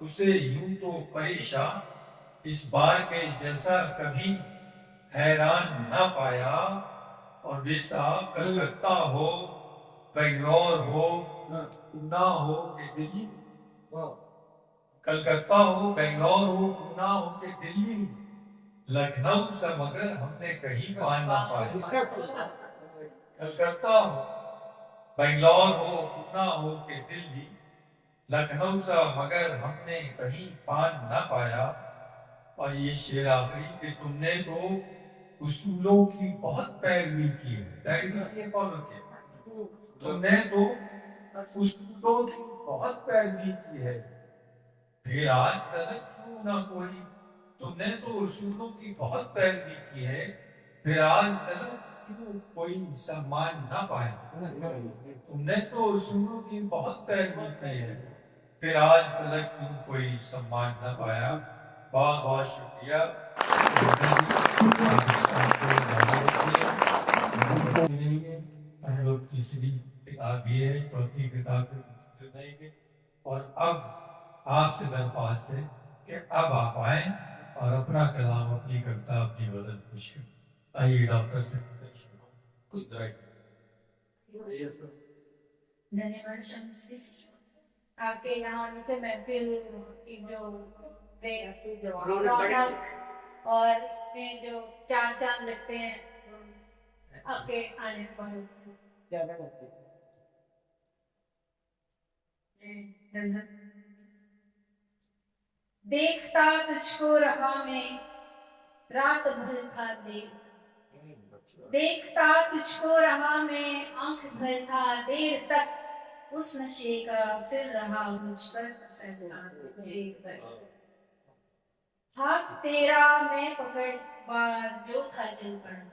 Speaker 6: उसे यूं तो परेशान, इस बार के जैसा कभी हैरान ना पाया। और जिसका कलकत्ता हो, बेंगलोर हो, पूना हो कि दिल्ली, कलकत्ता हो, बेंगलोर हो, पूना हो कि दिल्ली, लखनऊ से मगर हमने कहीं पान ना पाया। कलकत्ता हो, बेंगलोर हो, पूना हो कि दिल्ली, लखनऊ सा मगर हमने कहीं पान ना पाया। और ये शेर आखिरी कि तुमने तो उसूलों की बहुत पैरवी की है, पैरवी की फॉलो की, तुमने तो उसूलों की बहुत पैरवी की है, फिर आज तक क्यों ना कोई, तुमने तो उसूलों की बहुत पैरवी की है, फिर आज तक क्यों कोई सम्मान ना पाया। तुमने तो उसूलों की बहुत पैरवी की है, फिर आज तक क्यों कोई सम्मान ना पाया। बहुत बहुत शुक्रिया। हम लोग तीसरी किताब ये है, चौथी किताब सुनाएंगे। और अब आपसे दरख्वास्त है कि अब आप आए और अपना कलाम, अपनी कविता, अपनी गजल पेश करें। आइए डॉक्टर से
Speaker 2: धन्यवाद शम्स जी। आपके यहाँ आने से महफिल की जो रौनक और इसमें जो चार चांद लगते हैं, आपके आने से बहुत देखता तुझको रहा मैं रात भर था देर, देखता तुझको रहा मैं आंख भर था देर तक, उस नशे का फिर रहा मुझ पर असर। हाथ तेरा मैं पकड़ बार जो था चल पड़ा,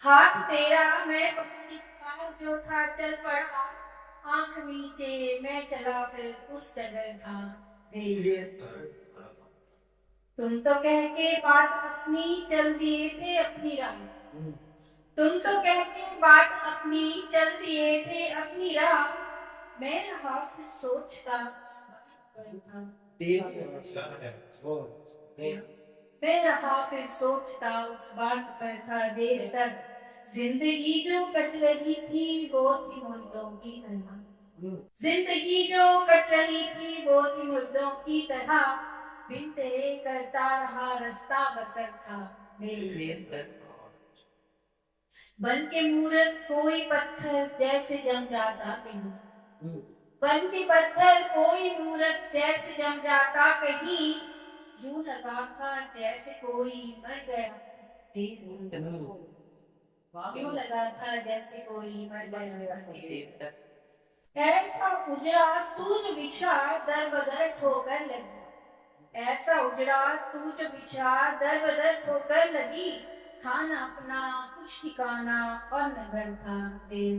Speaker 2: हाथ तेरा मैं पकड़ बार जो था चल पड़ा, आंख नीचे मैं चला फिर उस डगर था देर। तुम तो कह के बात अपनी चल दिए थे अपनी राह, तुम तो कह के बात अपनी चल दिए थे अपनी राह, मैं रहा फिर सोचता मैं रहा फिर सोचता उस बात पर था देर तक, जिंदगी जो कट रही थी वो थी मुर्दों की तरह, जिंदगी जो कट रही थी वो थी मुर्दों की तरह, बिन तेरे करता रहा रास्ता बसर था देर तक। बन के मूरत कोई पत्थर जैसे जम जाता कहीं, बन के पत्थर कोई मूरत जैसे जम जाता कहीं, यूं लगा था जैसे कोई मर गया देर, यूं लगा था जैसे कोई मर गया देर। ऐसा उजड़ा तू जो बिछा दर बदर ठोकर लगी, ऐसा उजड़ा तू जो बिछा दर बदर ठोकर लगी, खाना अपना कुछ ठिकाना और नगर था देर,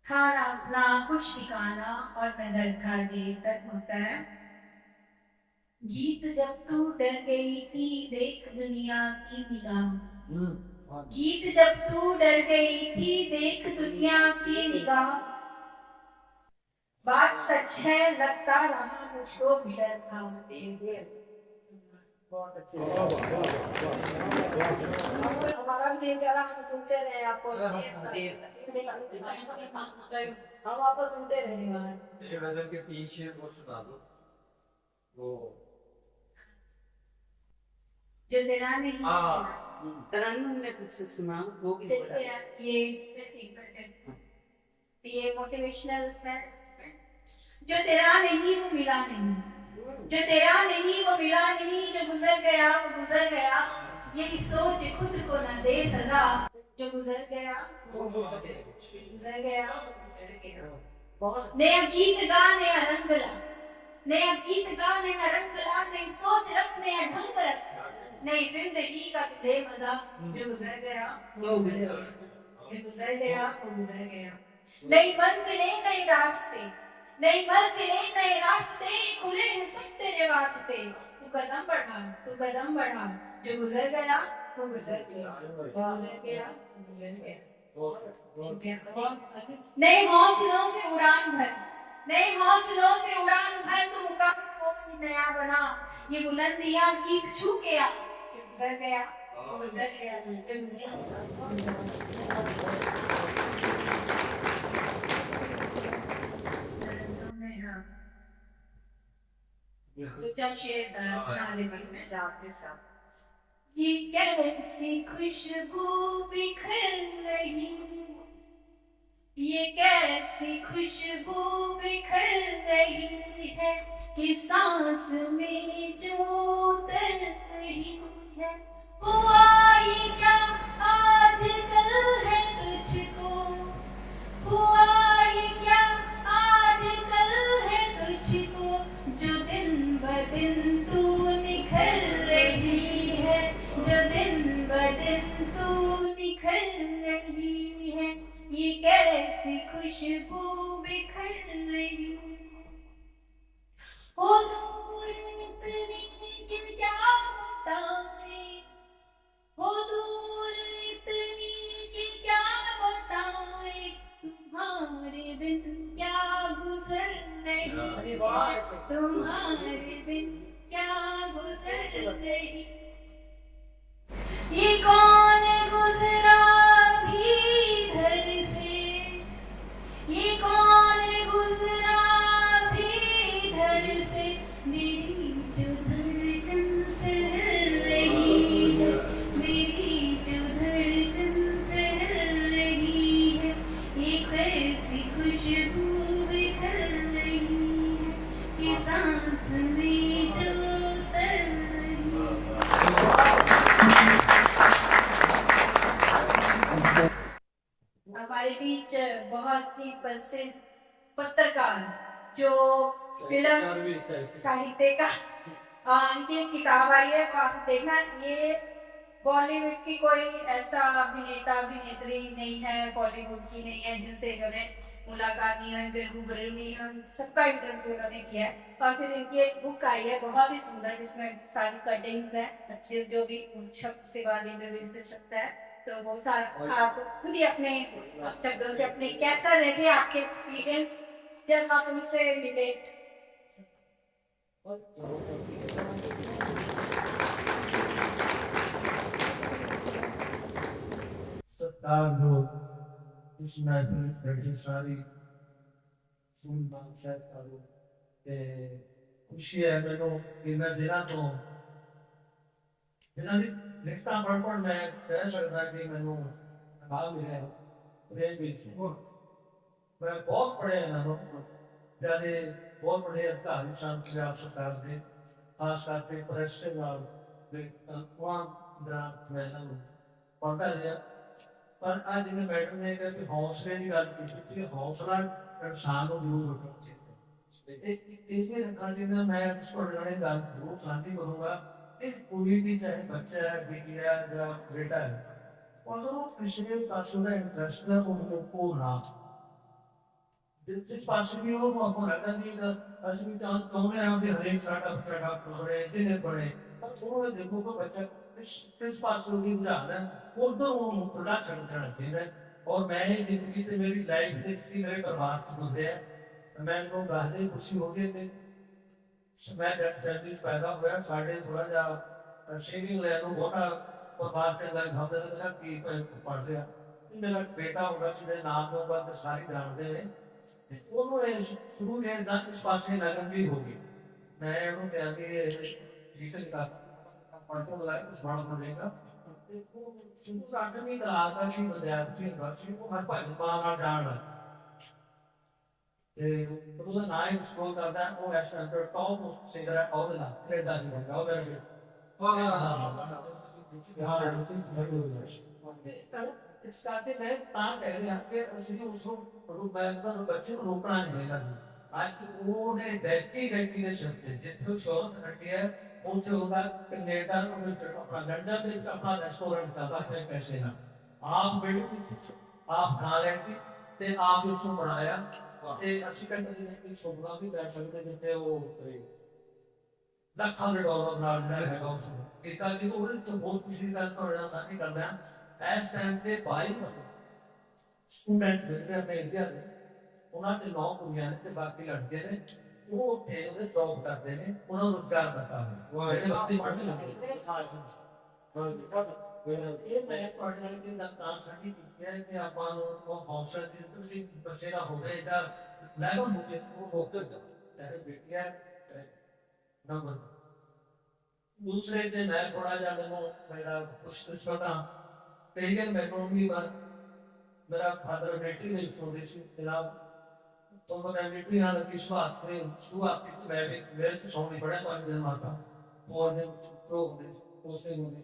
Speaker 2: खाना अपना कुछ ठिकाना और नगर था देर तक। होता है जीत जब तू डर गई थी देख दुनिया की निगाह, गीत जब तू डर गई थी देख दुनिया की निगाह, बात सच है लगता रहा मुझको भी डर था।
Speaker 4: बहुत अच्छे हमारा भी दिल करा हम सुनते रहे आपको हम आपको सुनते रहे।
Speaker 7: ये गजल के 3 शेर वो सुना दो वो
Speaker 2: जो तेरा नहीं
Speaker 8: तरन्नुम ने कुछ सुना वो भी बोला।
Speaker 2: ये मोटिवेशनल है। जो तेरा नहीं वो मिला नहीं, जो तेरा नहीं वो मिला नहीं, जो गुजर गया वो गुजर गया, यही सोच खुद को न दे सजा। जो गुजर गया वो गुजर गया वो गुजर गया। बहुत नया गीत गा नया रंग ला, नया गीत गा नया रंग ला, नई सोच रख नया ढंग रख, नई जिंदगी का ले मजा। जो गुजर गया वो गुजर गया, जो गुजर गया वो गुजर गया। नई मंजिलें नए रास्ते, नई मंजिलें नए रास्ते, खुले हैं सब तेरे वास्ते। तू कदम बढ़ा तू कदम बढ़ा, जो गुजर गया वो गुजर गया, गुजर गया गुजर गया। नए हौसलों से उड़ान भर, नए हौसलों से उड़ान भर, तू मुकाम को भी नया बना। ये बुलंदियां गीत छू के आ, जो गुजर गया वो गुजर गया, जो गुजर ये कैसी खुशबू बिखर रही, ये कैसी खुशबू बिखर रही है कि सांस में जो उतर रही है। हुआ ही क्या आज कल है तुझको, हुआ ही क्या आज कल है तुझको, जो दिन ब दिन तू निखर रही है, जो दिन ब दिन तू निखर रही है। ये कैसी खुशबू बिखर रही हो, दूर इतनी कि क्या बताएं, हो दूर इतनी कि क्या बताएं, तुम्हारे बिन क्या गुजर रही, तुम्हारे बिन क्या गुजर रही। ये कौन गुजरा भी घर से, ये कौन गुजरा भी घर से, मेरी जो धड़कन सह रही है, मेरी जो धड़कन सह रही है। एक ऐसी खुशबू बिखर रही है कि सांस में जो उतर रही है। हमारे बीच बहुत ही प्रसिद्ध पत्रकार जो फिल्म साहित्य का इनकी किताब आई है, वो आप देखना। ये बॉलीवुड की कोई ऐसा अभिनेता अभिनेत्री नहीं है, बॉलीवुड की नहीं है जिनसे इन्होंने मुलाकात नहीं है, इंटरव्यू बरे नहीं है, सबका इंटरव्यू उन्होंने किया है। और फिर इनकी एक बुक आई है बहुत ही सुंदर, जिसमें सारी कटिंग्स है अच्छे, जो भी शब्द से बाद इंटरव्यू से सकता है, तो वो सारा आप खुद ही अपने शब्दों से अपने कैसा रहे आपके एक्सपीरियंस जब आप उनसे मिले।
Speaker 7: उसमें बड़ी सारी करो खुशी है मैनू कि मैं दिनों तो दिनों की लिखता पढ़ मैं कह सकता कि मैनू नाम मिले मैं बहुत पढ़े जाने बहुत बड़े अधिकारी सन पंजाब सरकार के, खास करके प्रेस के नाल पढ़ता रहा। पर आज जिन्हें मैडम ने कहा कि हौसले की गल की, हौसला इंसान को जरूर रखना चाहिए। रखना चाहिए। मैं इस पढ़ने गल जरूर साझी करूंगा। इस कोई भी चाहे बच्चा है, बेटी है या बेटा है, अगर वो पिछले पासों का इंटरेस्ट है उनको ना
Speaker 6: ਜਿਸ ਪਾਸੇ ਵੀ ਉਹ ਆਪਾਂ ਲੱਗਦਾ ਜੀ ਅਸੀਂ ਵੀ ਚਾਹੁੰਦੇ ਹਾਂ ਕਿ ਹਰੇਕ ਸਾਡਾ ਬੱਚਾ ਡਾਕਟਰ ਬਣੇ ਇੰਜੀਨੀਅਰ ਬਣੇ ਪਰ ਉਹ ਦੇਖੋ ਕਿ ਬੱਚਾ ਕਿਸ ਪਾਸੇ ਦੀ ਰੁਝਾਨ ਹੈ ਉਧਰ ਉਹ ਥੋੜਾ ਛੱਡ ਦੇਣਾ ਚਾਹੀਦਾ ਹੈ। ਔਰ ਮੈਂ ਇਹ ਜ਼ਿੰਦਗੀ ਤੇ ਮੇਰੀ ਲਾਈਫ ਦੇ ਵਿੱਚ ਵੀ ਮੇਰੇ ਪਰਿਵਾਰ ਚ ਗੁਜ਼ਰਿਆ ਮੈਨੂੰ ਗਾਹਦੇ ਖੁਸ਼ੀ ਹੋ ਗਈ ਤੇ ਮੈਂ ਜਦ ਜਲਦੀ ਪੈਦਾ ਹੋਇਆ ਸਾਡੇ ਥੋੜਾ ਜਿਹਾ ਸ਼ੇਵਿੰਗ ਲੈਣ ਨੂੰ ਬਹੁਤਾ ਪਰਿਵਾਰ ਚ ਲੱਗ ਜਾਂਦੇ ਨੇ ਕਿ ਪੜ ਰਿਹਾ ਤੇ ਮੇਰਾ ਬੇਟਾ ਹੁੰਦਾ ਸੀ ਮੇਰੇ ਨਾਮ ਤੋਂ ਬਾਅਦ ਸਾਰੇ ਜਾਣਦੇ ਨੇ ਤੇ ਉਹਨੂੰ ਇਹ ਸ਼ੁਰੂ ਦੇ ਦਾ ਇਸ ਪਾਸੇ ਲੱਗਣ ਦੀ ਹੋ ਗਈ ਮੈਂ ਉਹਨੂੰ ਕਿਹਾ ਕਿ ਠੀਕ ਹੈ का पढ़ते हुए स्मार्ट पड़ेगा शुरू आठवीं क्लास का भी विद्यार्थी होगा वो हर भाई बाहर जाना ਤੇ ਉਹਦਾ ਨਾਮ ਸਕੂਲ ਕਰਦਾ ਉਹ ਐਸਟੈਂਡਰ ਟੌਪ ਸਿੰਗਰ ਹੈ ਉਹਦਾ ਕੈਨੇਡਾ ਚ ਹੈਗਾ ਉਹ ਮੇਰੇ ਇਸ ਕਰਕੇ ਮੈਂ ਤਾਂ ਕਹਿ ਰਿਹਾ ਕਿ ਅਸੀਂ ਉਸ ਨੂੰ ਬੱਚੇ ਨੂੰ ਰੋਕਣਾ ਨਹੀਂ ਹੈਗਾ ਅੱਜ ਉਹਨੇ ਡੈਡੀਕੇਸ਼ਨ ਤੇ ਜਿੱਥੇ ਸ਼ੌਕ ਹਟਿਆ ਉੱਥੇ ਉਹਦਾ ਕੈਨੇਡਾ ਵਿੱਚ ਆਪਣਾ ਲੰਡਨ ਦੇ ਵਿੱਚ ਆਪਣਾ ਰੈਸਟੋਰੈਂਟ ਚੱਲਦਾ ਹੈ ਪੈਸੇ ਨਾਲ ਆਪ ਬੜੀ ਆਪ ਖਾ ਲੈਂਦੀ ਤੇ ਆਪ ਉਸ ਨੂੰ ਬਣਾਇਆ ਤੇ ਅਸੀਂ ਕਹਿੰਦੇ ਕਿ ਸੁਪਨਾ ਵੀ ਕਰ ਸਕਦੇ ਜਿੱਥੇ ਉਹ ਲੱਖਾਂ ਦੇ ਡਾਲਰ ਨਾਲ ਜਿਹੜਾ ਹੈਗਾ ਉਸ ਨੂੰ ਇਹ ਕਰਕੇ ਉਹਦੇ ਤੋਂ ਬਹੁਤ ਖੁਸ਼ੀ ਦਾ ਤੁਹਾਡੇ ਨਾਲ ਸਾਂਝੀ ਕਰਦੇ ਹਾਂ ਇਸ ਟਾਈਮ ਤੇ 22 ਸਟੂਡੈਂਟ ਜਿਹੜੇ ਆਪਣੇ ਇੰਡੀਆ ਦੇ ਉਹਨਾਂ ਚ 9 ਕੁੜੀਆਂ ਨੇ ਤੇ ਬਾਕੀ ਲੜਕੇ ਨੇ ਉਹ ਉੱਥੇ ਉਹਦੇ ਜੌਬ ਕਰਦੇ ਨੇ ਉਹਨਾਂ ਨੂੰ ਰੁਜ਼ਗਾਰ ਦਿੱਤਾ ਹੋਇਆ ਜਿਹੜੇ ਬੱਚੇ ਪੜ੍ਹਦੇ ਨੇ ਇਹ ਮੈਂ ਤੁਹਾਡੇ ਨਾਲ ਇਹ ਤਾਂ ਸਾਡੀ ਕੀਤੀ ਹੈ ਕਿ ਆਪਾਂ ਨੂੰ ਉਹ ਹੌਸਲਾ ਦੀ ਬੱਚੇ ਦਾ ਹੋਵੇ ਜਾਂ ਲੈਵਲ ਹੋਵੇ ਉਹ ਹੋकर ਚਾਹੇ ਬੇਟੀਆਂ ਨੰਬਰ ਦੂਸਰੇ ਤੇ ਮੈਂ ਥੋੜਾ ਜਿਹਾ ਮੈਨੂੰ ਮੇਰਾ ਕੁਛ ਕਿਸਮਤਾਂ ਕਈ ਵਾਰ ਮੈਨੂੰ ਵੀ ਮੇਰਾ ਫਾਦਰ ਮਿਲਟਰੀ ਦੇ ਵਿੱਚ ਹੁੰਦੇ ਸੀ ਜਨਾਬ तो मैं मिलिट्री ਨਾਲ की शुरुआत की मैं भी मेरे से सोनी बड़े पर दिन माता और ने तो उसने होने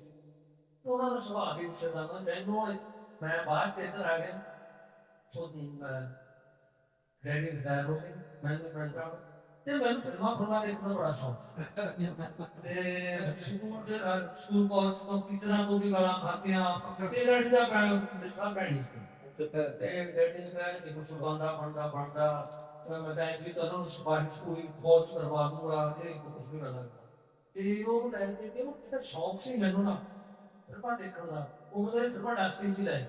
Speaker 6: तो ਉਹਨਾਂ ਦਾ ਸੁਭਾਅ ਵੀ ਸਦਾ ਨਾ ਮੈਨੂੰ ਮੈਂ ਬਾਹਰ ਤੇ ਇੱਧਰ ਆ ਗਿਆ तो ਡੈਡੀ ਰਿਟਾਇਰ ਹੋ ਗਏ ਮੈਂ ਵੀ ਪੜ੍ਹ ਰਿਹਾ ਤੇ ਮੈਨੂੰ ਫਿਲਮਾਂ ਦੇਖਣ ਦਾ ਬੜਾ ਸ਼ੌਕ ਤੇ ਸਕੂਲ ਕਾਲਜ ਤੋਂ ਟੀਚਰਾਂ ਤੋਂ ਵੀ ਗਾਲਾਂ ਖਾਧੀਆਂ ਤੇ ਡੈਡੀ ਦਾ ਮਿੱਠਾ ਪੈਣੀ ਤੇ ਡੈਡੀ ਨੇ ਕਿਹਾ ਕਿ ਕੁਛ ਬਣਦਾ ਮੈਂ ਤਾਂ ਵੀ ਤੁਹਾਨੂੰ ਸਪਾਰਕ ਸਕੂਲ ਕੋਰਸ ਕਰਵਾ ਦੂੰਗਾ ਇਹ ਕੁਛ ਨਹੀਂ ਕਰਨਾ ਤੇ ਉਹ ਲੈ ਕੇ ਉਹ ਜਿਹੜਾ ਸ਼ੌਕ ਸੀ ਮੈਨੂੰ ਨਾ ਫਿਲਮਾਂ ਦੇਖਣ ਦਾ ਉਹ ਮੇਰੇ ਫਿਲਮਾਂ ਡਸਟੀ ਸੀ ਲੈ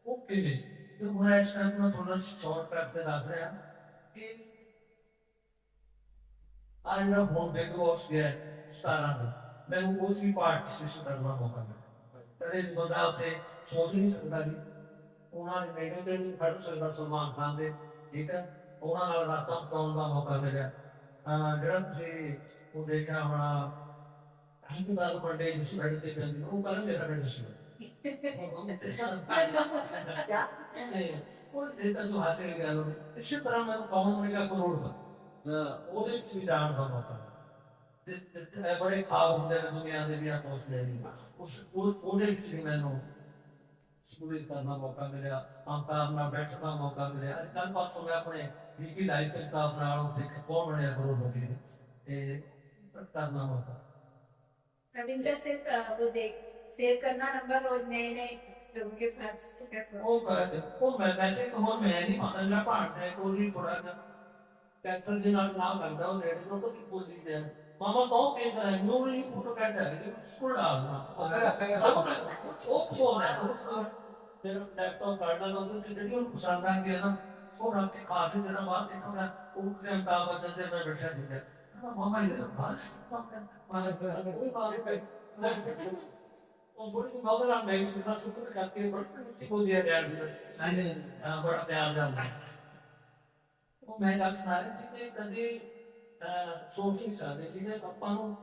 Speaker 6: ਉਹ ਕਿਵੇਂ ਤੇ ਮੈਂ ਇਸ ਟਾਈਮ ਨੂੰ ਥੋੜਾ ਸ਼ਾਰਟ ਕੱਟ ਤੇ ਦੱਸ ਰਿਹਾ ਕਿ ਆ ਜਿਹੜਾ ਹੁਣ ਬਿਗ ਬੌਸ ਗਿਆ ਸਟਾਰਾਂ ਦਾ ਮੈਨੂੰ ਉਸ ਵੀ ਪਾਰਟਿਸਿਪੇਟ ਕਰਨ ਦਾ ਮੌਕਾ ਮਿਲਿਆ ਕਦੇ ਬੰਦਾ ਉੱਥੇ ਸੋਚ ਨਹੀਂ ਸਕਦਾ ਜੀ ਉਹਨਾਂ ਨੇ ਮੇਰੇ ਤੇ ਵੀ ਖੜ ਸਕਦਾ ਸਲਮਾਨ ਖਾਨ ਦੇ ਠੀਕ ਹੈ ਉਹਨਾਂ ਨਾਲ ਰਾਤਾਂ ਬਿਤਾਉਣ ਦਾ ਮੌਕਾ ਮਿਲਿਆ ਜਿਹੜਾ ਤੁਸੀਂ ਉਹ ਦੇਖਿਆ ਹੋਣਾ ਹਿੰਦੁਸਤਾਨ ਫੰਡੇ ਜਿਸ ਬੈਠ ਤੇ ਪੈਂਦੀ ਉਹ ਕਹਿੰਦਾ ਮੇਰਾ ਬੈਠ ਸੀ ਉਹ ਇਹ ਤਾਂ ਜੋ ਹਾਸਿਲ ਗਿਆ ਲੋ ਇਸੇ ਤਰ੍ਹਾਂ ਮੈਨੂੰ ਕੌਣ ਮਿਲਿਆ ਕਰੋੜ ਉਹਦੇ ਵਿੱਚ ਵੀ ਜਾਣ ਦਾ ਮੌਕਾ ਤੇ ਬੜੇ ਖਾਬ ਹੁੰਦੇ ਨੇ ਦੁਨੀਆ ਦੇ ਵੀ ਆਪਸ ਦੇ ਉਹਦੇ ਵਿੱਚ ਵੀ ਮੈਨੂੰ स्टूडेंट करना मौका मिला आमना बैठने का मौका मिला कल परसों मैं अपने बीपी लाइफ चलता अपना सिख कौन बने करोड़पति करना मौका
Speaker 2: रविंद्र सिर्फ वो देख सेव करना नंबर रोज नए लोगों के साथ
Speaker 6: वो मैं वैसे कहो मैं नहीं मानता मेरा पार्ट है कोई थोड़ा कैंसर के नाम लगता है लेडीज को तो बोल दी जाए मामा कहो के करें न्यू ही फोटो कैट है स्कूल डालना वो कौन है फिर लैपटॉप काटना तो जिंदगी में पसंद आ गया ना वो रात के काफी दिनों बाद देखो मैं उठने का बदल दे मैं बैठा नहीं है मामा ये बात माने कोई बात नहीं वो बड़ी मगर हम नहीं सुना शुक्र करके बड़ी को दिया यार बड़ा प्यार जाना वो मैं ਗੱਲ ਸੁਣਾ ਰਹੀ ਸੀ ਕਿ ਕਦੇ ਸੋਚ ਨਹੀਂ ਸਕਦੇ ਸੀ ਕਿ ਆਪਾਂ ਨੂੰ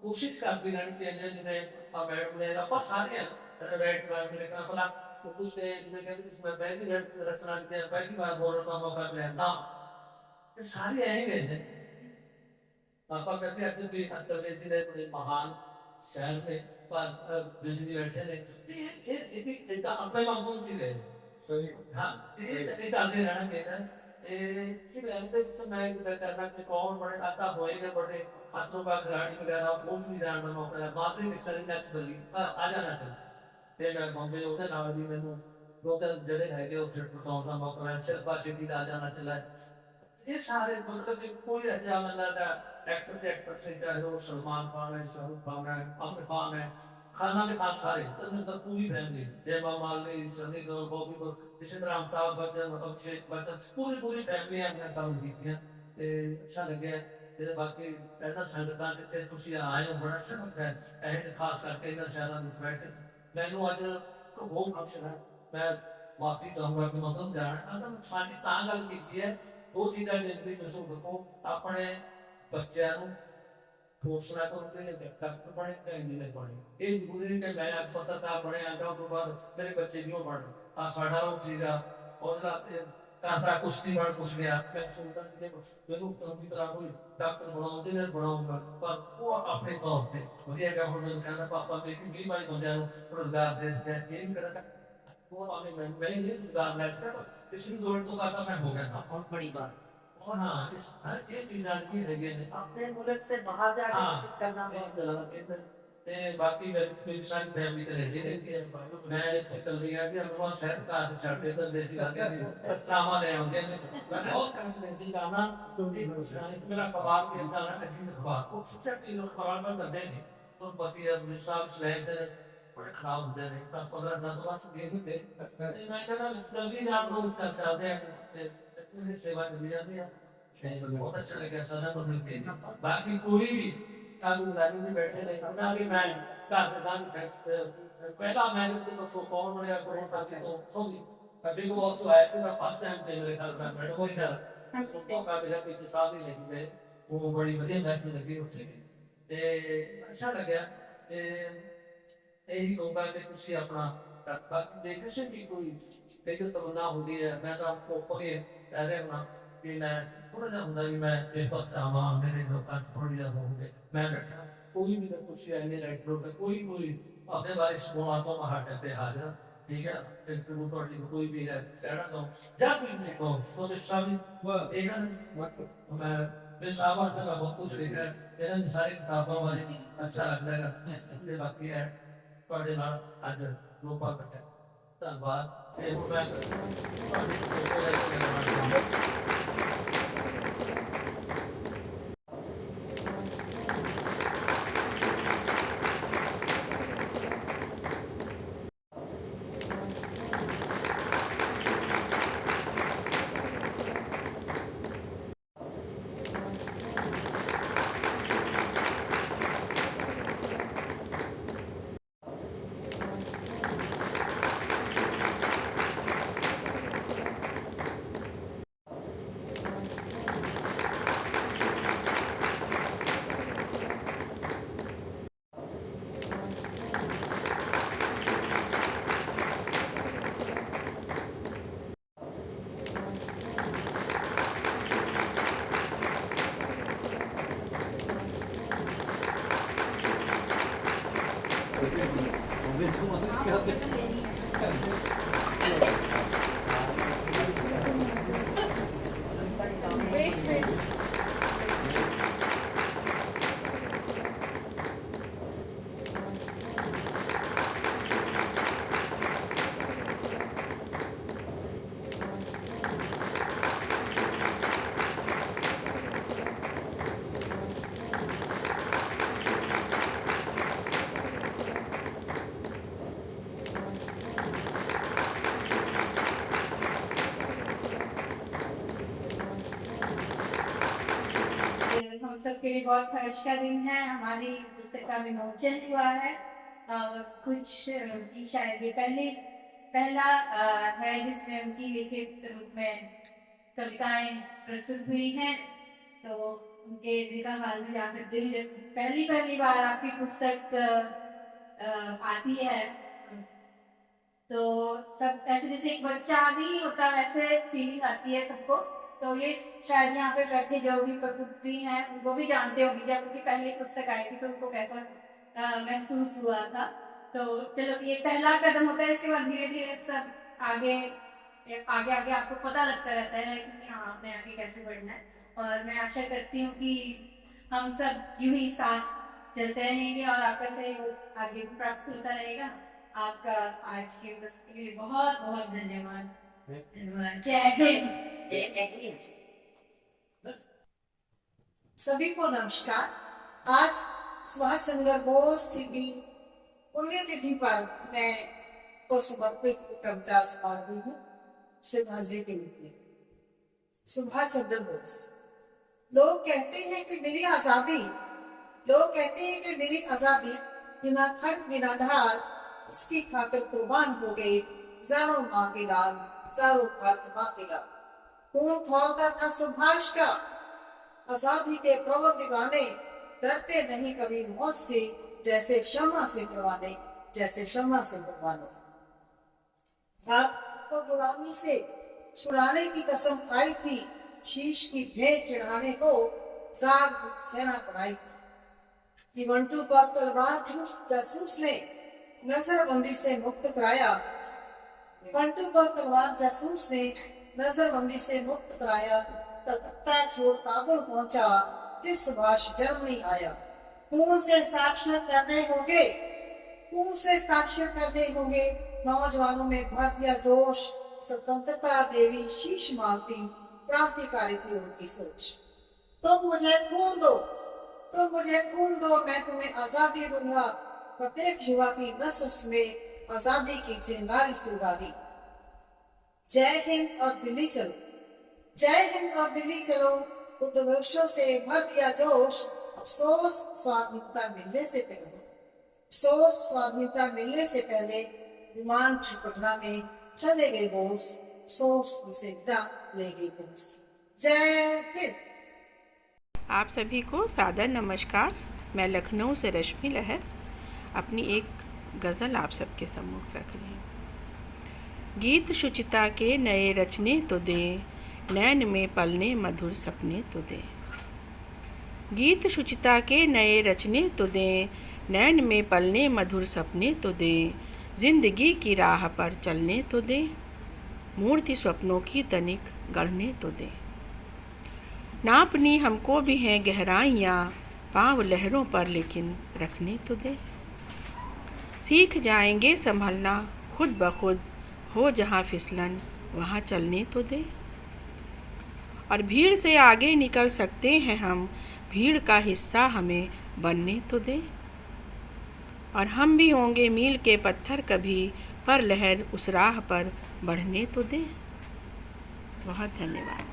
Speaker 6: ਕੋਸ਼ਿਸ਼ ਕਰਦੇ ਰਹਿਣੀ ਚਾਹੀਦੀ ਜਿਵੇਂ ਆ ਮੈਡਮ ਨੇ ਆਪਾਂ ਸਾਰੇ ਰਾਈਟ ਕਰ ਕੇ ਲਿਖਣਾ ਭਲਾ उसने मैं इसमें पहली रचना की पहली बार बोलने का मौका मिला ना ये सारे आएंगे पापा कहते हैं कि अंतर्देशी ने बड़े महान शहर में पर बिजली बैठे ने ये अपने मामूल सी रहे हाँ ये चलते रहना चाहिए इसी लेवल पे मैं करना कि कौन बड़े आता होएगा बड़े हाथों का खिलाड़ी वगैरह वो भी जानना मौका है मातृ शिक्षा नेचुरली आ जाना चाहिए ਤੇ ਮੈਂ ਬੰਬੇ ਉਹਦੇ ਨਾਲ ਵੀ ਮੈਨੂੰ
Speaker 7: लोकल जड़े है कि उसे बताऊं ना मौका है शिल्पा शेट्टी का जाना चला है ये सारे मतलब कि कोई ऐसा बंदा था एक्टर से चाहे वो सलमान खान है शाहरुख खान है आमिर खान है खाना के खान सारे तो पूरी फैमिली हेमा मालिनी सनी देओल बॉबी देओल इसी तरह अमिताभ बच्चन अभिषेक बच्चन पूरी फैमिली अपने काम की थी ते अच्छा लगे ਤੇ ਬਾਕੀ ਪਹਿਲਾਂ ਸੰਗਤਾਂ ਜਿੱਥੇ ਤੁਸੀਂ ਆਏ ਹੋ ਬੜਾ ਅੱਛਾ ਲੱਗਦਾ ਹੈ ਇਹ ਖਾਸ ਕਰਕੇ ਇਹਨਾਂ ਸ਼ਹਿਰਾਂ ਵਿੱਚ ਬੈਠ ਕੇ ਮੈਨੂੰ ਅੱਜ ਬਹੁਤ ਫੰਕਸ਼ਨ ਹੈ ਮੈਂ ਮਾਫੀ ਚਾਹੂੰਗਾ ਕਿ ਮਤਲਬ ਜਾਣ ਅਗਰ ਸਾਡੀ ਤਾਂ ਗੱਲ ਕੀਤੀ ਹੈ ਉਹ ਚੀਜ਼ਾਂ ਜ਼ਿੰਦਗੀ ਚ ਸੁਣ ਦੇਖੋ ਆਪਣੇ ਬੱਚਿਆਂ ਨੂੰ ਹੌਸਲਾ ਕਰੋ ਕਿ ਡਾਕਟਰ ਬਣੇ ਕਿ ਇੰਜੀਨੀਅਰ ਬਣੇ ਇਹ ਜ਼ਰੂਰੀ ਨਹੀਂ ਕਿ ਮੈਂ ਅੱਜ ਪੱਤਰਕਾਰ ਬਣਿਆ ਤਾਂ ਉਸ ਤੋਂ ਬਾਅਦ ਮੇਰੇ ਬੱਚੇ ਵੀ ਉਹ ਬਣ ਆ ਸਾਡਾ ਉਹ ਸੀਗਾ ਉਹਦਾ ਕਾਹਦਾ ਕੁਸ਼ਤੀ ਬਣ ਕੁਛ ਗਿਆ ਮੈਂ ਸੁਣਦਾ ਕਿ ਮੈਨੂੰ ਚੰਗੀ ਤਰ੍ਹਾਂ ਕੋਈ ਡਾਕਟਰ ਬਣਾਉਂਦੇ ਨੇ ਬਣਾਉਂਗਾ ਪਰ ਉਹ ਆਪਣੇ ਤੌਰ ਤੇ ਵਧੀਆ ਕੰਮ ਮੈਨੂੰ ਕਹਿੰਦਾ ਪਾਪਾ ਮੇਰੀ ਵੀ ਮਾਈ ਬੰਦਿਆਂ ਨੂੰ ਰੋਜ਼ਗਾਰ ਦੇ ਦਿੱਤਾ ਇਹ ਵੀ ਕਰਾਂ ਉਹ ਆਵੇਂ ਮੈਂ ਇਹ ਰੋਜ਼ਗਾਰ ਲੈ ਸਕਦਾ ਪਿਛਲੀ ਦੌੜ ਤੋਂ ਬਾਅਦ ਮੈਂ ਹੋ ਗਿਆ ਨਾ
Speaker 8: बहुत बड़ी बात
Speaker 7: और हाँ इस हर ये चीज़ां की है ये ने
Speaker 8: अपने मुल्क से बाहर जाकर
Speaker 7: हाँ
Speaker 8: विजिट करना बहुत
Speaker 7: चला के ते बाकी मेरी सारी फैमिली तो रहती रहती है मैं इतने चल रही है कि हम वहाँ शहर का छाटे तो देसी आते हैं ड्रामा ले आते हैं मैं बहुत काम करती गाना क्योंकि मेरा कबाब के गाना कठिन कबाब वो सबसे तीन कबाब में करते हैं तो पति है मिसाल स्लेट बड़े खराब होते हैं तब 15 दिन तो बस ये नहीं थे मैं कहता हूँ इसलिए आप लोग इसका चाहते हैं मेरी सेवा चली जाती है बहुत अच्छा लगा सदा को मिलते हैं बाकी कोई भी कानून लाने में बैठे नहीं ना भी मैं कारदान पहला मैंने तो कौन बड़ा कौन साथी तो सॉरी कभी को ऑल्सो आया कि मैं फर्स्ट टाइम पे मेरे ख्याल में बैठो कोई ना तो का मेरा कोई साथ ही नहीं है वो बड़ी बढ़िया मैच में लगी उठे ते अच्छा लगा ते यही कहूँगा कि कुछ अपना बाकी डेकोरेशन की कोई देखो तो ना होती है मैं तो आपको पहले कह रहा हूँ कि मैं थोड़ा सा होता भी मैं एक बार सामान मेरे लोग थोड़ी ज़्यादा होंगे मैं बैठा कोई भी कुछ ऐसे राइटर पे कोई अपने बारे में बोला तो हार्ट पे हाजिर ठीक है एक तो थोड़ी कोई भी है कहना तो जा कोई किसी को तो अच्छा भी वह एक मैं मैं सामान का बहुत कुछ लिखा है इन सारी किताबों वाली अच्छा लगेगा ये बाकी है पढ़े ना आज रूपा कटे धन्यवाद एक मैं
Speaker 2: हम सबके लिए बहुत हर्ष का दिन है हमारी पुस्तक का विमोचन हुआ है और कुछ उनकी शायद ये पहला है जिसमें उनकी लिखित रूप में कविताएं प्रस्तुत हुई हैं तो उनके दिल का हाल में जा सकते हैं जब पहली बार आपकी पुस्तक आती है तो सब ऐसे जैसे एक बच्चा भी होता है वैसे फीलिंग आती है सबको तो ये शायद यहाँ पे बैठे जो भी प्रबुद्ध हैं उनको भी जानते होंगे जब उनकी पहली पुस्तक आई थी तो उनको कैसा महसूस हुआ था तो चलो ये पहला कदम होता है इसके बाद धीरे धीरे सब आगे आगे आपको पता लगता रहता है कि हाँ आपने आगे कैसे बढ़ना है और मैं आशा करती हूँ कि हम सब यूं ही साथ चलते रहेंगे और आपका सहयोग आगे भी प्राप्त होता रहेगा आपका आज के उपस्थिति के लिए बहुत बहुत धन्यवाद। धन्यवाद। जय हिंद।
Speaker 4: सभी को नमस्कार। आज सुभाष चंद्र बोस जी की पुण्यतिथि पर मैं को समर्पित कविता सुनाती हूँ श्रद्धांजलि के रूप में। सुभाष चंद्र बोस। लोग कहते हैं कि मेरी आजादी, लोग कहते हैं कि मेरी आजादी बिना खड़क बिना ढाल, इसकी खातिर कुर्बान हो गए हजारों माँ के लाल, हजारों भारत माँ के लाल। खून खौलता था सुभाष का, आजादी के प्रबल दीवाने डरते नहीं कभी मौत से, जैसे शम्मा से परवाने, जैसे शम्मा से परवाने। भारत को गुलामी से छुड़ाने की कसम खाई थी, शीश की भेंट चढ़ाने को साग सेना बनाई थी। कि मंटू पर तलवार जासूस ने नजरबंदी से मुक्त कराया, मंटू पर तलवार जासूस ने नजरबंदी से मुक्त कराया। कलकत्ता छोड़ काबुल पहुंचा, फिर सुभाष जर्मनी आया। खून से साक्षर करने होंगे, खून से साक्षर करने होंगे, नौजवानों में भर दिया जोश। स्वतंत्रता देवी शीश मांगती, क्रांतिकारी थी उनकी सोच। तुम मुझे खून दो, तुम मुझे खून दो, मैं तुम्हें आजादी दूंगा। प्रत्येक युवा की नस में आजादी की चिंगारी सुलगा दी। जय हिंद और दिल्ली चलो, जय हिंद और दिल्ली चलो, उद्देश्यों से भर दिया जोश। अफसोस स्वाधीनता मिलने से पहले, अफसोस स्वाधीनता मिलने से पहले विमान की पटना में चले गए बोस, अफसोस उसे विदा ले गए बोस। जय हिंद।
Speaker 9: आप सभी को सादर नमस्कार। मैं लखनऊ से रश्मि लहर अपनी एक गज़ल आप सबके सम्मुख रख रही हूँ। गीत शुचिता के नए रचने तो दें, नैन में पलने मधुर सपने तो दें। गीत शुचिता के नए रचने तो दें, नैन में पलने मधुर सपने तो दें। जिंदगी की राह पर चलने तो दें, मूर्ति स्वप्नों की तनिक गढ़ने तो दें। नापनी हमको भी हैं गहराइयाँ, पाँव लहरों पर लेकिन रखने तो दें। सीख जाएंगे संभलना खुद ब खुद, हो जहाँ फिसलन वहाँ चलने तो दें। और भीड़ से आगे निकल सकते हैं हम, भीड़ का हिस्सा हमें बनने तो दें। और हम भी होंगे मील के पत्थर कभी, पर लहर उस राह पर बढ़ने तो दें। बहुत धन्यवाद।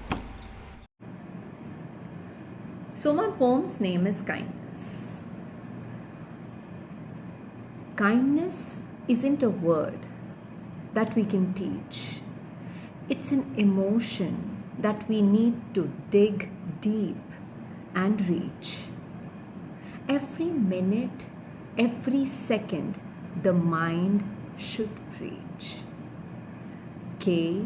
Speaker 10: So my poem's name is Kindness. Kindness isn't a word that we can teach. It's an emotion that we need to dig deep and reach. Every minute, every second, the mind should preach. Kindnd,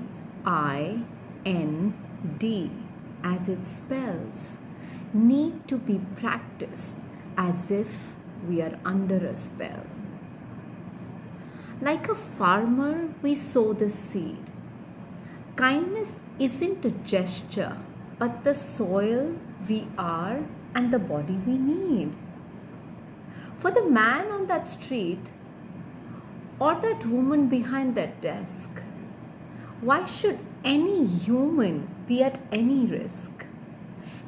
Speaker 10: as it spells, need to be practiced as if we are under a spell. Like a farmer, we sow the seed. Kindness isn't a gesture, but the soil we are and the body we need. For the man on that street or that woman behind that desk, why should any human be at any risk?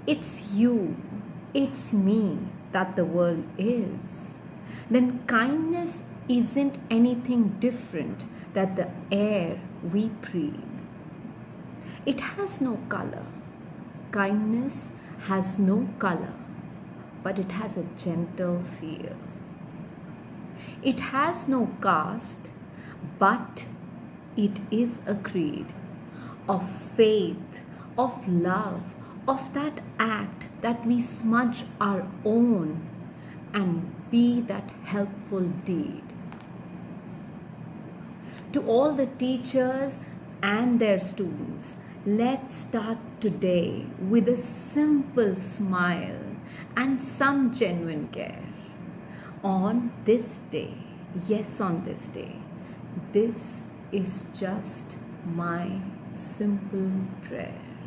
Speaker 10: It's you, it's me that the world is. Then kindness isn't anything different than the air we breathe. It has no color. Kindness has no color, but it has a gentle feel. It has no caste, but it is a creed of faith, of love, of that act that we smudge our own and be that helpful deed. To all the teachers and their students, let's start today with a simple smile and some genuine care. On this day, yes, on this day, this is just my simple prayer.